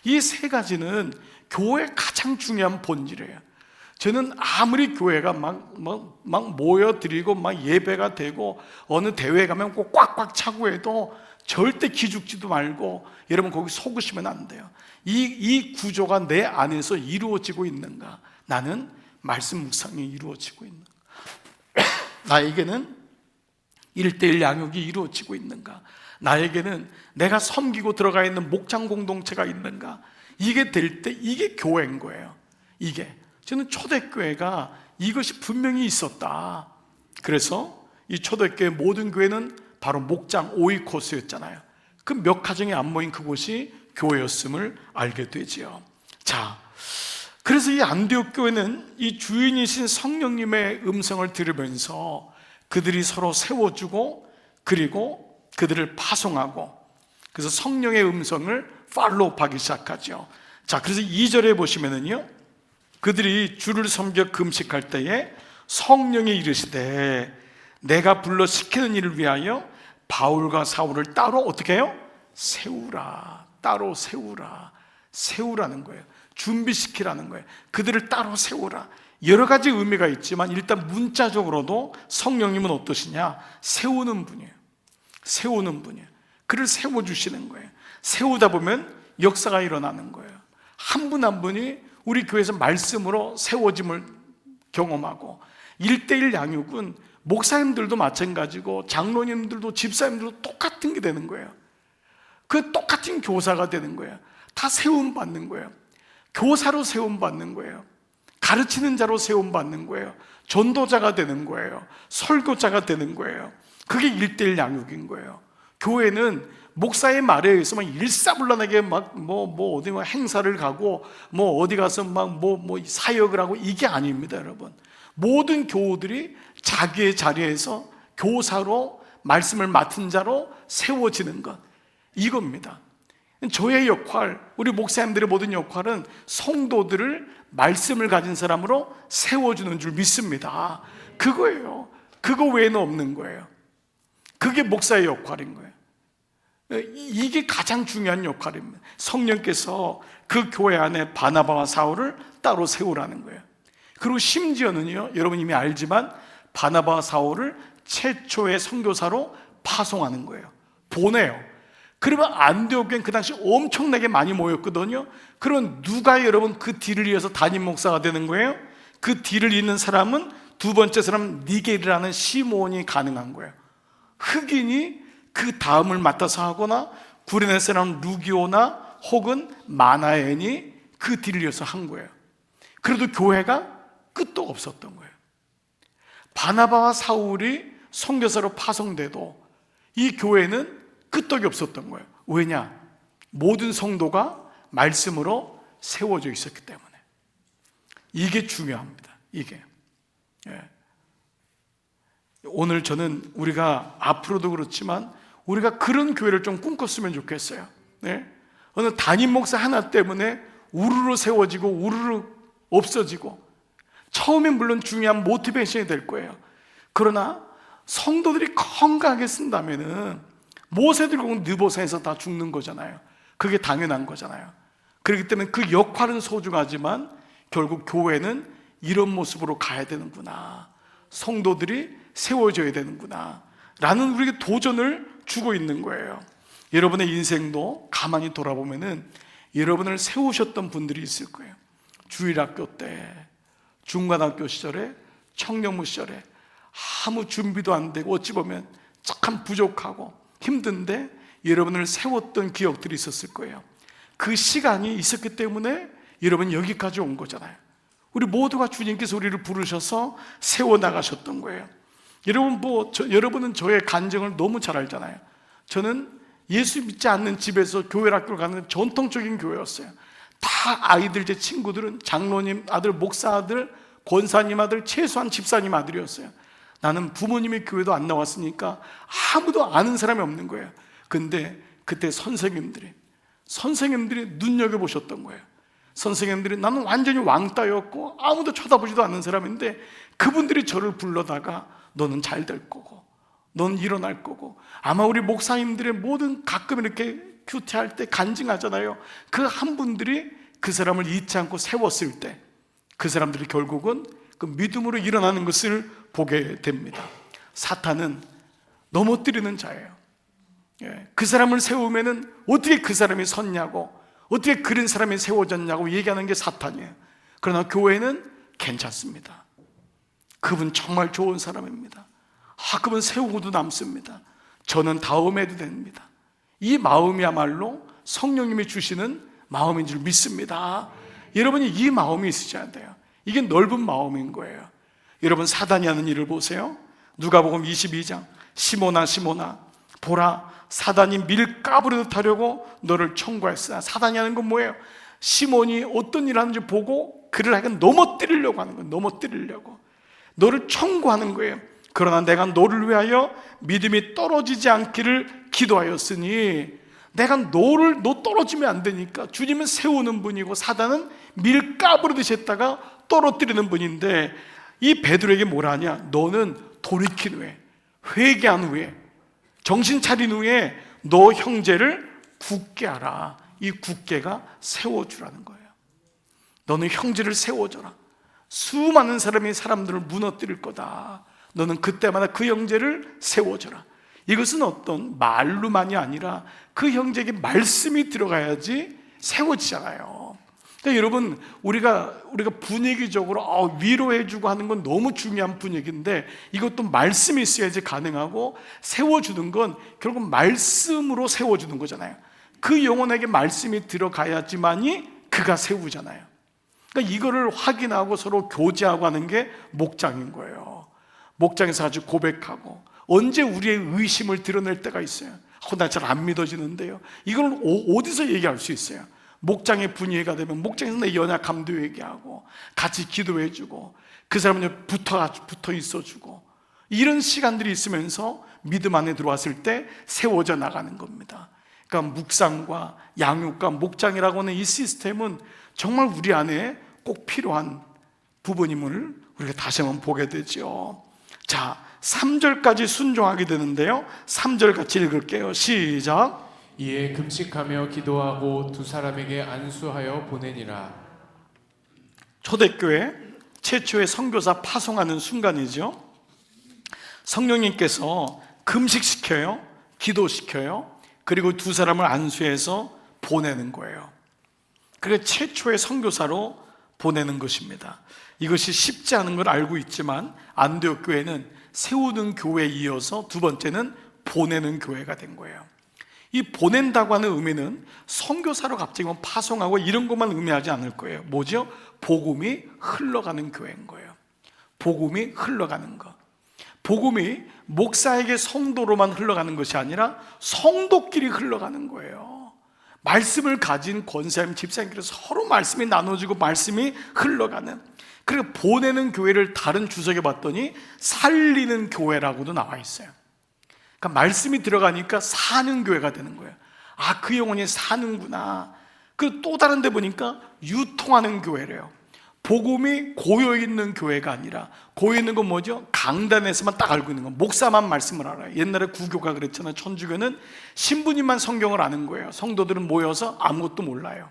이 세 가지는 교회의 가장 중요한 본질이에요. 저는 아무리 교회가 막 모여드리고 막 예배가 되고 어느 대회에 가면 꼭 꽉꽉 차고 해도 절대 기죽지도 말고 여러분 거기 속으시면 안 돼요. 이 구조가 내 안에서 이루어지고 있는가? 나는 말씀 묵상이 이루어지고 있는가? 나에게는 1:1 양육이 이루어지고 있는가? 나에게는 내가 섬기고 들어가 있는 목장 공동체가 있는가? 이게 될 때 이게 교회인 거예요. 이게 저는 초대교회가 이것이 분명히 있었다. 그래서 이 초대교회 모든 교회는 바로 목장 오이코스였잖아요. 그 몇 가정이 안 모인 그곳이 교회였음을 알게 되지요. 자, 그래서 이 안디옥 교회는 이 주인이신 성령님의 음성을 들으면서 그들이 서로 세워주고 그리고 그들을 파송하고 그래서 성령의 음성을 팔로우하기 시작하죠. 자, 그래서 2절에 보시면은요, 그들이 주를 섬겨 금식할 때에 성령이 이르시되 내가 불러 시키는 일을 위하여 바울과 사울을 따로 어떻게 해요? 세우라. 따로 세우라. 세우라는 거예요. 준비시키라는 거예요. 그들을 따로 세우라. 여러 가지 의미가 있지만 일단 문자적으로도 성령님은 어떠시냐? 세우는 분이에요. 세우는 분이에요. 그를 세워주시는 거예요. 세우다 보면 역사가 일어나는 거예요. 한 분 한 분이 우리 교회에서 말씀으로 세워짐을 경험하고 1:1 양육은 목사님들도 마찬가지고 장로님들도 집사님들도 똑같은 게 되는 거예요. 그 똑같은 교사가 되는 거예요. 다 세움받는 거예요. 교사로 세움받는 거예요. 가르치는 자로 세움받는 거예요. 전도자가 되는 거예요. 설교자가 되는 거예요. 그게 1:1 양육인 거예요. 교회는 목사의 말에 의해서 일사불란하게 어디 행사를 가고 어디 가서 사역을 하고 이게 아닙니다, 여러분. 모든 교우들이 자기의 자리에서 교사로 말씀을 맡은 자로 세워지는 것, 이겁니다. 저의 역할, 우리 목사님들의 모든 역할은 성도들을 말씀을 가진 사람으로 세워주는 줄 믿습니다. 그거예요. 그거 외에는 없는 거예요. 그게 목사의 역할인 거예요. 이게 가장 중요한 역할입니다. 성령께서 그 교회 안에 바나바와 사울을 따로 세우라는 거예요. 그리고 심지어는요, 여러분 이미 알지만 바나바와 사울을 최초의 선교사로 파송하는 거예요. 보내요. 그러면 안디옥교회는 그 당시 엄청나게 많이 모였거든요. 그럼 누가 여러분 그 뒤를 이어서 담임 목사가 되는 거예요? 그 뒤를 잇는 사람은 두 번째 사람 니게르라는 시몬이 가능한 거예요. 흑인이 그 다음을 맡아서 하거나 구레네 사람 루기오나 혹은 마나엔이 그 뒤를 이어서 한 거예요. 그래도 교회가 끝도 없었던 거예요. 바나바와 사울이 선교사로 파송돼도 이 교회는 끄떡이 없었던 거예요. 왜냐? 모든 성도가 말씀으로 세워져 있었기 때문에. 이게 중요합니다. 이게. 오늘 저는 우리가 앞으로도 그렇지만 우리가 그런 교회를 좀 꿈꿨으면 좋겠어요. 어느 담임 목사 하나 때문에 우르르 세워지고 우르르 없어지고, 처음엔 물론 중요한 모티베이션이 될 거예요. 그러나 성도들이 건강하게 쓴다면은 모세들 결국 느보산에서 다 죽는 거잖아요. 그게 당연한 거잖아요. 그렇기 때문에 그 역할은 소중하지만 결국 교회는 이런 모습으로 가야 되는구나, 성도들이 세워져야 되는구나 라는 우리에게 도전을 주고 있는 거예요. 여러분의 인생도 가만히 돌아보면은 여러분을 세우셨던 분들이 있을 거예요. 주일학교 때, 중간학교 시절에, 청년부 시절에 아무 준비도 안 되고 어찌 보면 참 부족하고 힘든데 여러분을 세웠던 기억들이 있었을 거예요. 그 시간이 있었기 때문에 여러분 여기까지 온 거잖아요. 우리 모두가 주님께서 우리를 부르셔서 세워나가셨던 거예요. 여러분 여러분은 저의 간증을 너무 잘 알잖아요. 저는 예수 믿지 않는 집에서 교회 학교를 가는 전통적인 교회였어요. 다 아이들, 제 친구들은 장로님 아들, 목사 아들, 권사님 아들, 최소한 집사님 아들이었어요. 나는 부모님의 교회도 안 나왔으니까 아무도 아는 사람이 없는 거예요. 근데 그때 선생님들이 눈여겨보셨던 거예요. 선생님들이, 나는 완전히 왕따였고 아무도 쳐다보지도 않는 사람인데 그분들이 저를 불러다가 너는 잘 될 거고 넌 일어날 거고, 아마 우리 목사님들의 모든 가끔 이렇게 큐티할 때 간증하잖아요. 그 한 분들이 그 사람을 잊지 않고 세웠을 때 그 사람들이 결국은 그 믿음으로 일어나는 것을 보게 됩니다. 사탄은 넘어뜨리는 자예요. 그 사람을 세우면은 어떻게 그 사람이 섰냐고, 어떻게 그런 사람이 세워졌냐고 얘기하는 게 사탄이에요. 그러나 교회는 괜찮습니다. 그분 정말 좋은 사람입니다. 그분 세우고도 남습니다. 저는 다음에도 됩니다. 이 마음이야말로 성령님이 주시는 마음인 줄 믿습니다. 여러분이 이 마음이 있으셔야 돼요. 이게 넓은 마음인 거예요. 여러분, 사단이 하는 일을 보세요. 누가복음 22장, 시몬아 시몬아 보라, 사단이 밀 까부르듯 하려고 너를 청구했으나. 사단이 하는 건 뭐예요? 시몬이 어떤 일을 하는지 보고 그를 하여간 넘어뜨리려고 하는 거예요. 넘어뜨리려고 너를 청구하는 거예요. 그러나 내가 너를 위하여 믿음이 떨어지지 않기를 기도하였으니. 내가 너 떨어지면 안 되니까. 주님은 세우는 분이고 사단은 밀 까부르듯이 했다가 떨어뜨리는 분인데, 이 베드로에게 뭐라 하냐? 너는 돌이킨 후에, 회개한 후에, 정신 차린 후에 너 형제를 굳게 하라. 이 굳게가 세워주라는 거예요. 너는 형제를 세워줘라. 수많은 사람이 사람들을 무너뜨릴 거다. 너는 그때마다 그 형제를 세워줘라. 이것은 어떤 말로만이 아니라 그 형제에게 말씀이 들어가야지 세워지잖아요. 그러니까 여러분, 우리가 분위기적으로 위로해주고 하는 건 너무 중요한 분위기인데, 이것도 말씀이 있어야지 가능하고, 세워주는 건 결국 말씀으로 세워주는 거잖아요. 그 영혼에게 말씀이 들어가야지만이 그가 세우잖아요. 그러니까 이거를 확인하고 서로 교제하고 하는 게 목장인 거예요. 목장에서 아주 고백하고, 언제 우리의 의심을 드러낼 때가 있어요. 나 잘 안 믿어지는데요. 이걸 어디서 얘기할 수 있어요? 목장의 분위기가 되면 목장에서 내 연약함도 얘기하고, 같이 기도해주고, 그 사람은 붙어 있어주고, 이런 시간들이 있으면서 믿음 안에 들어왔을 때 세워져 나가는 겁니다. 그러니까 묵상과 양육과 목장이라고 하는 이 시스템은 정말 우리 안에 꼭 필요한 부분임을 우리가 다시 한번 보게 되죠. 자, 3절까지 순종하게 되는데요, 3절 같이 읽을게요. 시작. 이에 금식하며 기도하고 두 사람에게 안수하여 보내니라. 초대교회 최초의 선교사 파송하는 순간이죠. 성령님께서 금식시켜요, 기도시켜요, 그리고 두 사람을 안수해서 보내는 거예요. 그게 최초의 선교사로 보내는 것입니다. 이것이 쉽지 않은 걸 알고 있지만 안디옥 교회는 세우는 교회에 이어서 두 번째는 보내는 교회가 된 거예요. 이 보낸다고 하는 의미는 선교사로 갑자기 파송하고 이런 것만 의미하지 않을 거예요. 뭐죠? 복음이 흘러가는 교회인 거예요. 복음이 흘러가는 것. 복음이 목사에게 성도로만 흘러가는 것이 아니라 성도끼리 흘러가는 거예요. 말씀을 가진 권사님, 집사님끼리 서로 말씀이 나눠지고 말씀이 흘러가는. 그리고 보내는 교회를 다른 주석에 봤더니 살리는 교회라고도 나와 있어요. 그러니까 말씀이 들어가니까 사는 교회가 되는 거예요. 그 영혼이 사는구나. 그리고 또 다른 데 보니까 유통하는 교회래요. 복음이 고여있는 교회가 아니라, 고여있는 건 뭐죠? 강단에서만 딱 알고 있는 거, 목사만 말씀을 알아요. 옛날에 구교가 그랬잖아요. 천주교는 신부님만 성경을 아는 거예요. 성도들은 모여서 아무것도 몰라요.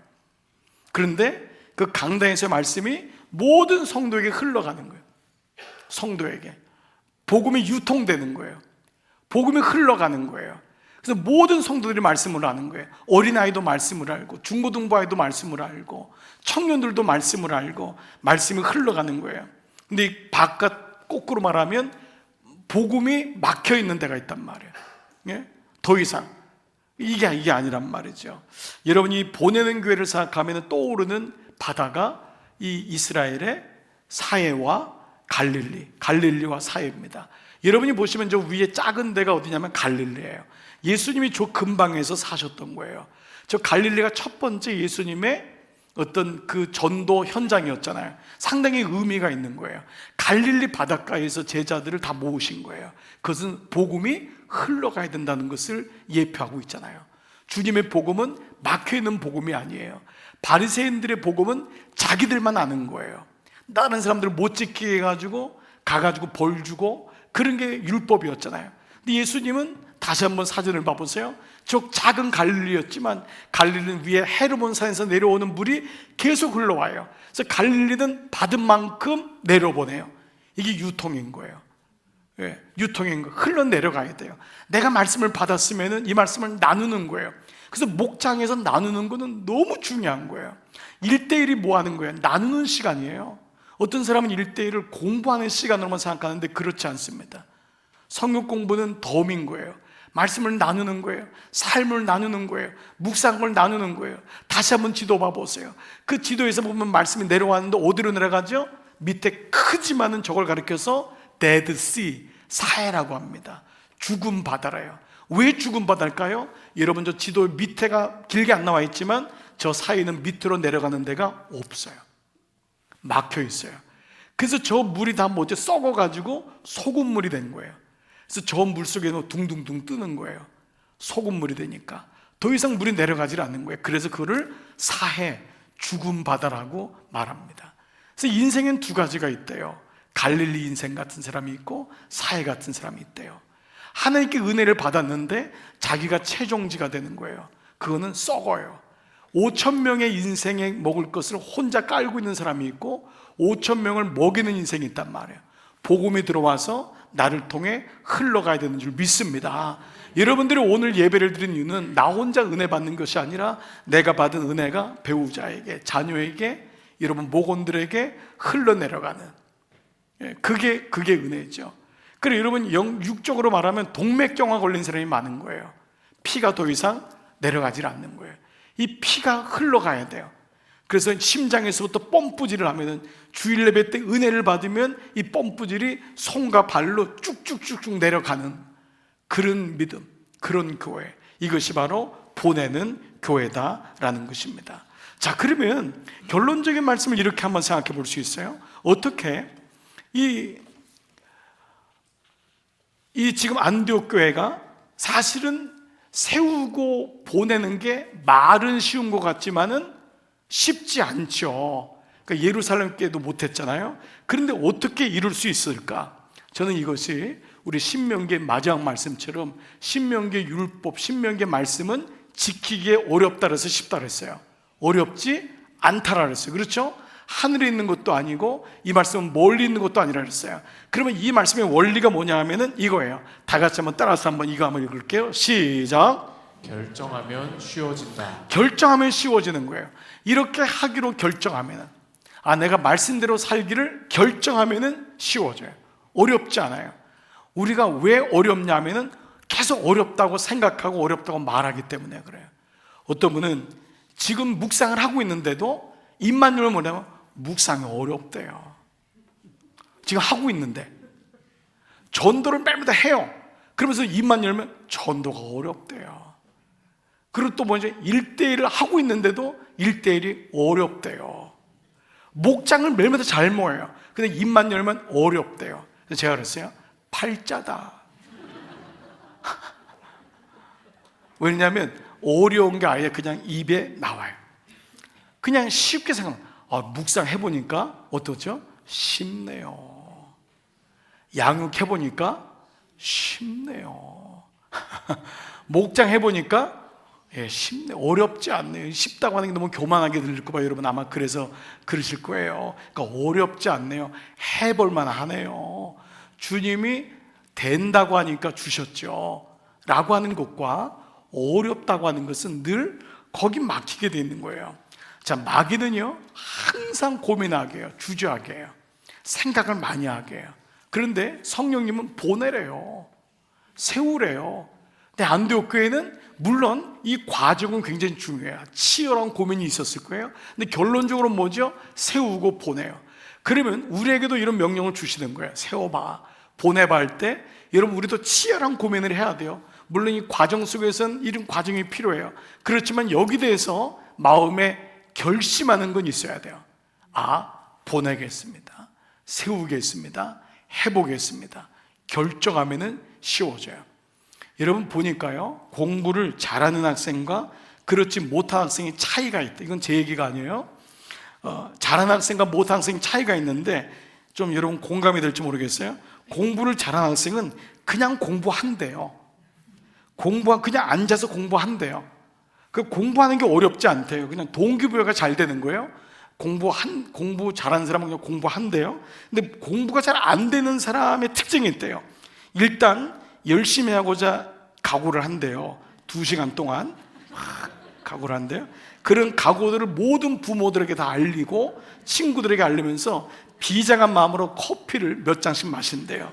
그런데 그 강단에서의 말씀이 모든 성도에게 흘러가는 거예요. 성도에게 복음이 유통되는 거예요. 복음이 흘러가는 거예요. 그래서 모든 성도들이 말씀을 아는 거예요. 어린아이도 말씀을 알고, 중고등부아이도 말씀을 알고, 청년들도 말씀을 알고, 말씀이 흘러가는 거예요. 근데 이 바깥 거꾸로 말하면 복음이 막혀있는 데가 있단 말이에요. 예? 더 이상 이게 아니란 말이죠. 여러분이 보내는 교회를 생각하면 떠오르는 바다가 이 이스라엘의 사해와 갈릴리와 사해입니다. 여러분이 보시면 저 위에 작은 데가 어디냐면 갈릴리예요. 예수님이 저 근방에서 사셨던 거예요. 저 갈릴리가 첫 번째 예수님의 어떤 그 전도 현장이었잖아요. 상당히 의미가 있는 거예요. 갈릴리 바닷가에서 제자들을 다 모으신 거예요. 그것은 복음이 흘러가야 된다는 것을 예표하고 있잖아요. 주님의 복음은 막혀있는 복음이 아니에요. 바리새인들의 복음은 자기들만 아는 거예요. 다른 사람들을 못 지키게 해가지고 가가지고 벌 주고, 그런 게 율법이었잖아요. 근데 예수님은 다시 한번 사진을 봐보세요. 저 작은 갈릴리였지만 갈릴리는 위에 헤르몬 산에서 내려오는 물이 계속 흘러와요. 그래서 갈릴리는 받은 만큼 내려보내요. 이게 유통인 거예요. 유통인 거 흘러내려가야 돼요. 내가 말씀을 받았으면 이 말씀을 나누는 거예요. 그래서 목장에서 나누는 거는 너무 중요한 거예요. 1대1이 뭐 하는 거예요? 나누는 시간이에요. 어떤 사람은 1대1을 공부하는 시간으로만 생각하는데 그렇지 않습니다. 성경 공부는 덤인 거예요. 말씀을 나누는 거예요. 삶을 나누는 거예요. 묵상을 나누는 거예요. 다시 한번 지도 봐보세요. 그 지도에서 보면 말씀이 내려왔는데 어디로 내려가죠? 밑에 크지만은 저걸 가리켜서 Dead Sea, 사해라고 합니다. 죽음 바다래요. 왜 죽음 바다일까요? 여러분, 저 지도 밑에가 길게 안 나와 있지만 저 사이는 밑으로 내려가는 데가 없어요. 막혀 있어요. 그래서 저 물이 다 뭐지? 썩어가지고 소금물이 된 거예요. 그래서 저 물속에는 둥둥둥 뜨는 거예요. 소금물이 되니까 더 이상 물이 내려가질 않는 거예요. 그래서 그거를 사해, 죽음 바다라고 말합니다. 그래서 인생엔 두 가지가 있대요. 갈릴리 인생 같은 사람이 있고 사해 같은 사람이 있대요. 하나님께 은혜를 받았는데 자기가 최종지가 되는 거예요. 그거는 썩어요. 5천 명의 인생에 먹을 것을 혼자 깔고 있는 사람이 있고 5천 명을 먹이는 인생이 있단 말이에요. 복음이 들어와서 나를 통해 흘러가야 되는 줄 믿습니다. 여러분들이 오늘 예배를 드린 이유는 나 혼자 은혜 받는 것이 아니라 내가 받은 은혜가 배우자에게, 자녀에게, 여러분 목원들에게 흘러내려가는, 그게 은혜죠. 그리고 여러분 육적으로 말하면 동맥경화 걸린 사람이 많은 거예요. 피가 더 이상 내려가질 않는 거예요. 이 피가 흘러가야 돼요. 그래서 심장에서부터 펌프질을 하면은 주일 예배 때 은혜를 받으면 이 펌프질이 손과 발로 쭉쭉쭉쭉 내려가는 그런 믿음, 그런 교회, 이것이 바로 보내는 교회다라는 것입니다. 자, 그러면 결론적인 말씀을 이렇게 한번 생각해 볼 수 있어요. 어떻게 이 지금 안디옥 교회가 사실은 세우고 보내는 게 말은 쉬운 것 같지만은 쉽지 않죠. 그러니까 예루살렘 교회도 못했잖아요. 그런데 어떻게 이룰 수 있을까? 저는 이것이 우리 신명기의 마지막 말씀처럼 신명기의 율법, 신명기의 말씀은 지키기에 어렵다 그래서 쉽다 그랬어요. 어렵지 않다라 그랬어요. 그렇죠? 하늘에 있는 것도 아니고 이 말씀은 멀리 있는 것도 아니라 그랬어요. 그러면 이 말씀의 원리가 뭐냐 하면은 이거예요. 다 같이 한번 따라서 한번 이거 한번 읽을게요. 시작. 결정하면 쉬워진다. 결정하면 쉬워지는 거예요. 이렇게 하기로 결정하면은, 내가 말씀대로 살기를 결정하면은 쉬워져요. 어렵지 않아요. 우리가 왜 어렵냐면은 계속 어렵다고 생각하고 어렵다고 말하기 때문에 그래요. 어떤 분은 지금 묵상을 하고 있는데도 입만 열면 뭐냐면 묵상이 어렵대요. 지금 하고 있는데 전도를 매일마다 해요. 그러면서 입만 열면 전도가 어렵대요. 그리고 또 뭐죠? 1대1을 하고 있는데도 1대1이 어렵대요. 목장을 매일마다 잘 모여요. 근데 입만 열면 어렵대요. 그래서 제가 그랬어요. 팔자다. 왜냐하면 어려운 게 아예 그냥 입에 나와요. 그냥 쉽게 생각하면 묵상 해보니까 어떻죠? 쉽네요. 양육 해보니까 쉽네요. 목장 해보니까 쉽네. 어렵지 않네요. 쉽다고 하는 게 너무 교만하게 들릴까 봐 여러분 아마 그래서 그러실 거예요. 그러니까 어렵지 않네요. 해볼만 하네요. 주님이 된다고 하니까 주셨죠 라고 하는 것과 어렵다고 하는 것은 늘 거기 막히게 돼 있는 거예요. 자, 마귀는요 항상 고민하게 해요. 주저하게 해요. 생각을 많이 하게 해요. 그런데 성령님은 보내래요. 세우래요. 근데 안디옥 교회는 물론 이 과정은 굉장히 중요해요. 치열한 고민이 있었을 거예요. 근데 결론적으로 뭐죠? 세우고 보내요. 그러면 우리에게도 이런 명령을 주시는 거예요. 세워봐, 보내봐 할 때 여러분 우리도 치열한 고민을 해야 돼요. 물론 이 과정 속에서는 이런 과정이 필요해요. 그렇지만 여기 대해서 마음에 결심하는 건 있어야 돼요. 보내겠습니다. 세우겠습니다. 해보겠습니다. 결정하면은 쉬워져요. 여러분 보니까요, 공부를 잘하는 학생과 그렇지 못한 학생의 차이가 있다. 이건 제 얘기가 아니에요. 잘하는 학생과 못한 학생의 차이가 있는데 좀 여러분 공감이 될지 모르겠어요. 공부를 잘하는 학생은 그냥 공부한대요. 그냥 앉아서 공부한대요. 그 공부하는 게 어렵지 않대요. 그냥 동기부여가 잘 되는 거예요. 공부 잘하는 사람은 그냥 공부한대요. 근데 공부가 잘 안 되는 사람의 특징이 있대요. 일단 열심히 하고자 각오를 한대요. 2시간 동안 막 각오를 한대요. 그런 각오들을 모든 부모들에게 다 알리고 친구들에게 알리면서 비장한 마음으로 커피를 몇 잔씩 마신대요.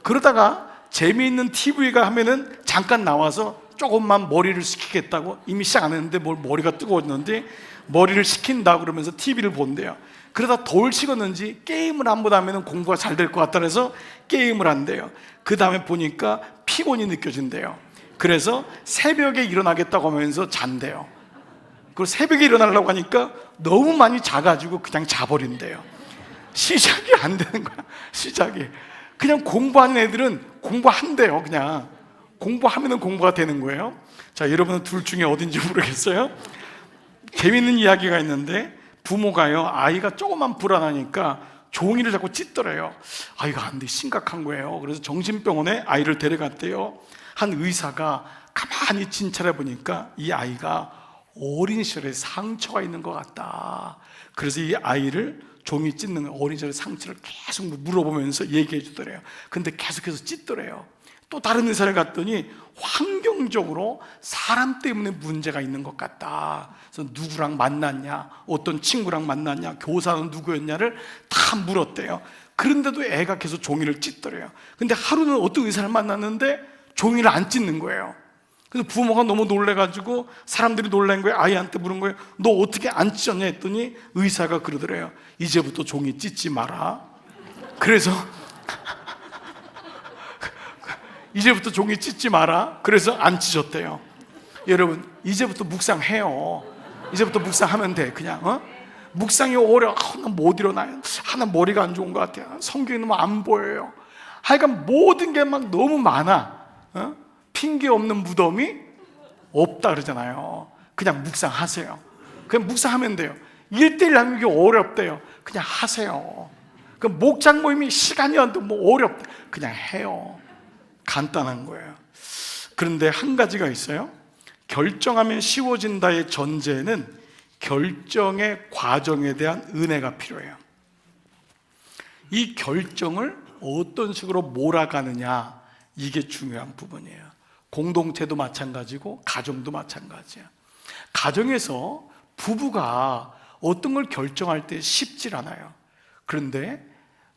그러다가 재미있는 TV가 하면은 잠깐 나와서 조금만 머리를 식히겠다고, 이미 시작 안 했는데 뭘 머리가 뜨거웠는데 머리를 식힌다 그러면서 TV를 본대요. 그러다 돌 식었는지 게임을 한 번 하면 공부가 잘 될 것 같다 해서 게임을 한대요. 그 다음에 보니까 피곤이 느껴진대요. 그래서 새벽에 일어나겠다고 하면서 잔대요. 그리고 새벽에 일어나려고 하니까 너무 많이 자가지고 그냥 자버린대요. 시작이 안 되는 거야. 시작이. 그냥 공부하는 애들은 공부한대요. 그냥 공부하면 공부가 되는 거예요. 자, 여러분은 둘 중에 어딘지 모르겠어요. 재밌는 이야기가 있는데, 부모가요, 아이가 조금만 불안하니까 종이를 자꾸 찢더래요. 아이가 안 돼, 심각한 거예요. 그래서 정신병원에 아이를 데려갔대요. 한 의사가 가만히 진찰해 보니까 이 아이가 어린 시절에 상처가 있는 것 같다. 그래서 이 아이를 종이 찢는 어린 시절의 상처를 계속 물어보면서 얘기해 주더래요. 근데 계속해서 찢더래요. 또 다른 의사를 갔더니 환경적으로 사람 때문에 문제가 있는 것 같다. 그래서 누구랑 만났냐, 어떤 친구랑 만났냐, 교사는 누구였냐를 다 물었대요. 그런데도 애가 계속 종이를 찢더래요. 근데 하루는 어떤 의사를 만났는데 종이를 안 찢는 거예요. 그래서 부모가 너무 놀래가지고 사람들이 놀란 거예요. 아이한테 물은 거예요. 너 어떻게 안 찢었냐 했더니 의사가 그러더래요. 이제부터 종이 찢지 마라. 그래서 이제부터 종이 찢지 마라. 그래서 안 찢었대요. 여러분, 이제부터 묵상해요. 이제부터 묵상하면 돼. 그냥 묵상이 오래, 나 못 일어나요. 나 머리가 안 좋은 것 같아요. 성경이 너무 안 보여요. 하여간 모든 게 막 너무 많아. 핑계 없는 무덤이 없다 그러잖아요. 그냥 묵상하세요. 그냥 묵상하면 돼요. 1:1 하는 게 어렵대요. 그냥 하세요. 그 목장 모임이 시간이 안 돼, 뭐 어렵대. 그냥 해요. 간단한 거예요. 그런데 한 가지가 있어요. 결정하면 쉬워진다의 전제는 결정의 과정에 대한 은혜가 필요해요. 이 결정을 어떤 식으로 몰아가느냐, 이게 중요한 부분이에요. 공동체도 마찬가지고 가정도 마찬가지예요. 가정에서 부부가 어떤 걸 결정할 때 쉽지 않아요. 그런데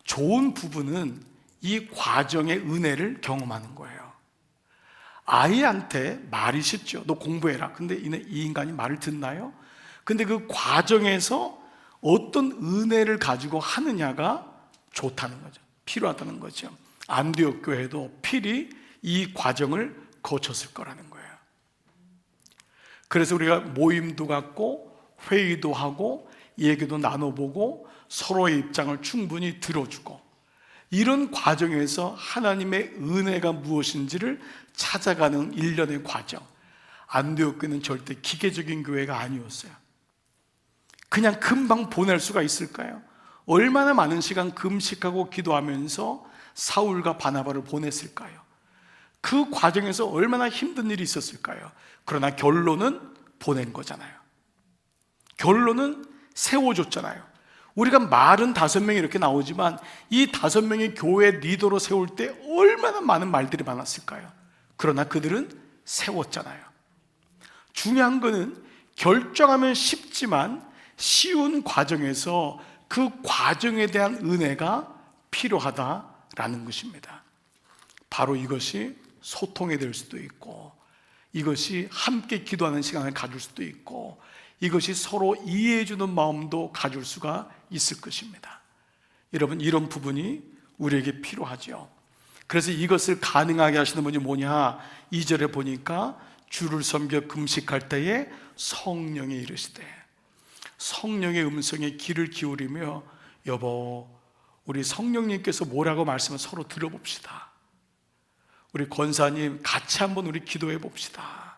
좋은 부부는 이 과정의 은혜를 경험하는 거예요. 아이한테 말이 쉽죠. 너 공부해라. 근데 이 인간이 말을 듣나요? 근데 그 과정에서 어떤 은혜를 가지고 하느냐가 좋다는 거죠. 필요하다는 거죠. 안디옥 교회도 필히 이 과정을 거쳤을 거라는 거예요. 그래서 우리가 모임도 갖고 회의도 하고 얘기도 나눠보고 서로의 입장을 충분히 들어주고, 이런 과정에서 하나님의 은혜가 무엇인지를 찾아가는 일련의 과정. 안디옥 교회는 절대 기계적인 교회가 아니었어요. 그냥 금방 보낼 수가 있을까요? 얼마나 많은 시간 금식하고 기도하면서 사울과 바나바를 보냈을까요? 그 과정에서 얼마나 힘든 일이 있었을까요? 그러나 결론은 보낸 거잖아요. 결론은 세워줬잖아요. 우리가 말은 5명이 이렇게 나오지만 이 5명이 교회 리더로 세울 때 얼마나 많은 말들이 많았을까요? 그러나 그들은 세웠잖아요. 중요한 거는 결정하면 쉽지만 쉬운 과정에서 그 과정에 대한 은혜가 필요하다라는 것입니다. 바로 이것이 소통이 될 수도 있고, 이것이 함께 기도하는 시간을 가질 수도 있고, 이것이 서로 이해해주는 마음도 가질 수가 있을 것입니다. 여러분, 이런 부분이 우리에게 필요하죠. 그래서 이것을 가능하게 하시는 분이 뭐냐? 2절에 보니까 주를 섬겨 금식할 때에 성령이 이르시되, 성령의 음성에 귀를 기울이며, 여보, 우리 성령님께서 뭐라고 말씀을 서로 들어봅시다. 우리 권사님 같이 한번 우리 기도해 봅시다.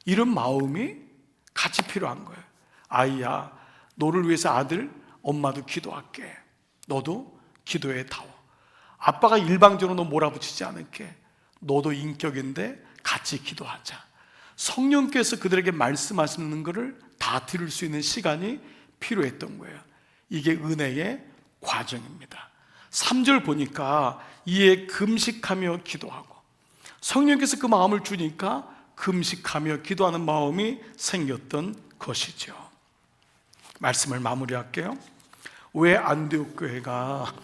이런 마음이 같이 필요한 거예요. 아이야, 너를 위해서 아들, 엄마도 기도할게. 너도 기도해 다오. 아빠가 일방적으로 너 몰아붙이지 않을게. 너도 인격인데 같이 기도하자. 성령께서 그들에게 말씀하시는 것을 다 들을 수 있는 시간이 필요했던 거예요. 이게 은혜의 과정입니다. 3절 보니까 이에 금식하며 기도하고, 성령께서 그 마음을 주니까 금식하며 기도하는 마음이 생겼던 것이죠. 말씀을 마무리할게요. 왜 안디옥 교회가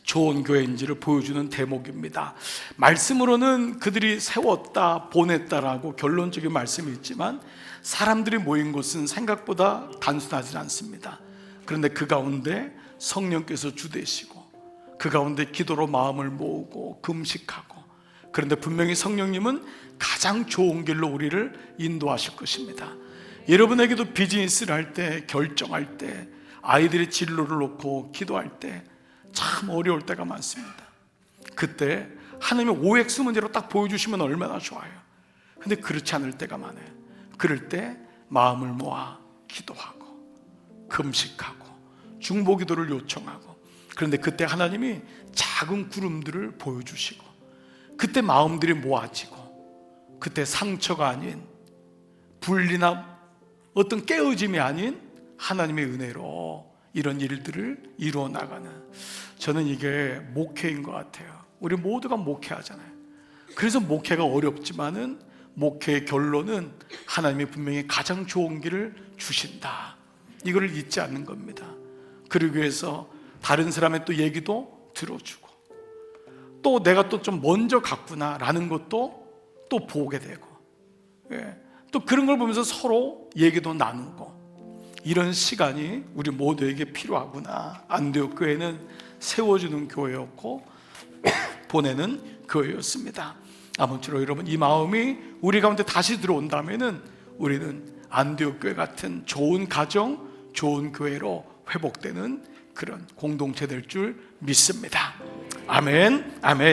좋은 교회인지를 보여주는 대목입니다. 말씀으로는 그들이 세웠다, 보냈다라고 결론적인 말씀이 있지만 사람들이 모인 곳은 생각보다 단순하지 않습니다. 그런데 그 가운데 성령께서 주되시고, 그 가운데 기도로 마음을 모으고 금식하고, 그런데 분명히 성령님은 가장 좋은 길로 우리를 인도하실 것입니다. 여러분에게도 비즈니스를 할 때, 결정할 때, 아이들의 진로를 놓고 기도할 때 참 어려울 때가 많습니다. 그때 하나님의 OX 문제로 딱 보여주시면 얼마나 좋아요. 근데 그렇지 않을 때가 많아요. 그럴 때 마음을 모아 기도하고 금식하고 중보기도를 요청하고, 그런데 그때 하나님이 작은 구름들을 보여주시고, 그때 마음들이 모아지고, 그때 상처가 아닌 분리나 어떤 깨어짐이 아닌 하나님의 은혜로 이런 일들을 이루어 나가는, 저는 이게 목회인 것 같아요. 우리 모두가 목회하잖아요. 그래서 목회가 어렵지만은 목회의 결론은 하나님이 분명히 가장 좋은 길을 주신다, 이걸 잊지 않는 겁니다. 그러기 위해서 다른 사람의 또 얘기도 들어주고, 또 내가 또 좀 먼저 갔구나 라는 것도 또 보게 되고, 또 그런 걸 보면서 서로 얘기도 나누고, 이런 시간이 우리 모두에게 필요하구나. 안디옥 교회는 세워주는 교회였고 보내는 교회였습니다. 아무쪼록 여러분, 이 마음이 우리 가운데 다시 들어온다면은 우리는 안디옥 교회 같은 좋은 가정, 좋은 교회로 회복되는 그런 공동체 될 줄 믿습니다. 아멘, 아멘.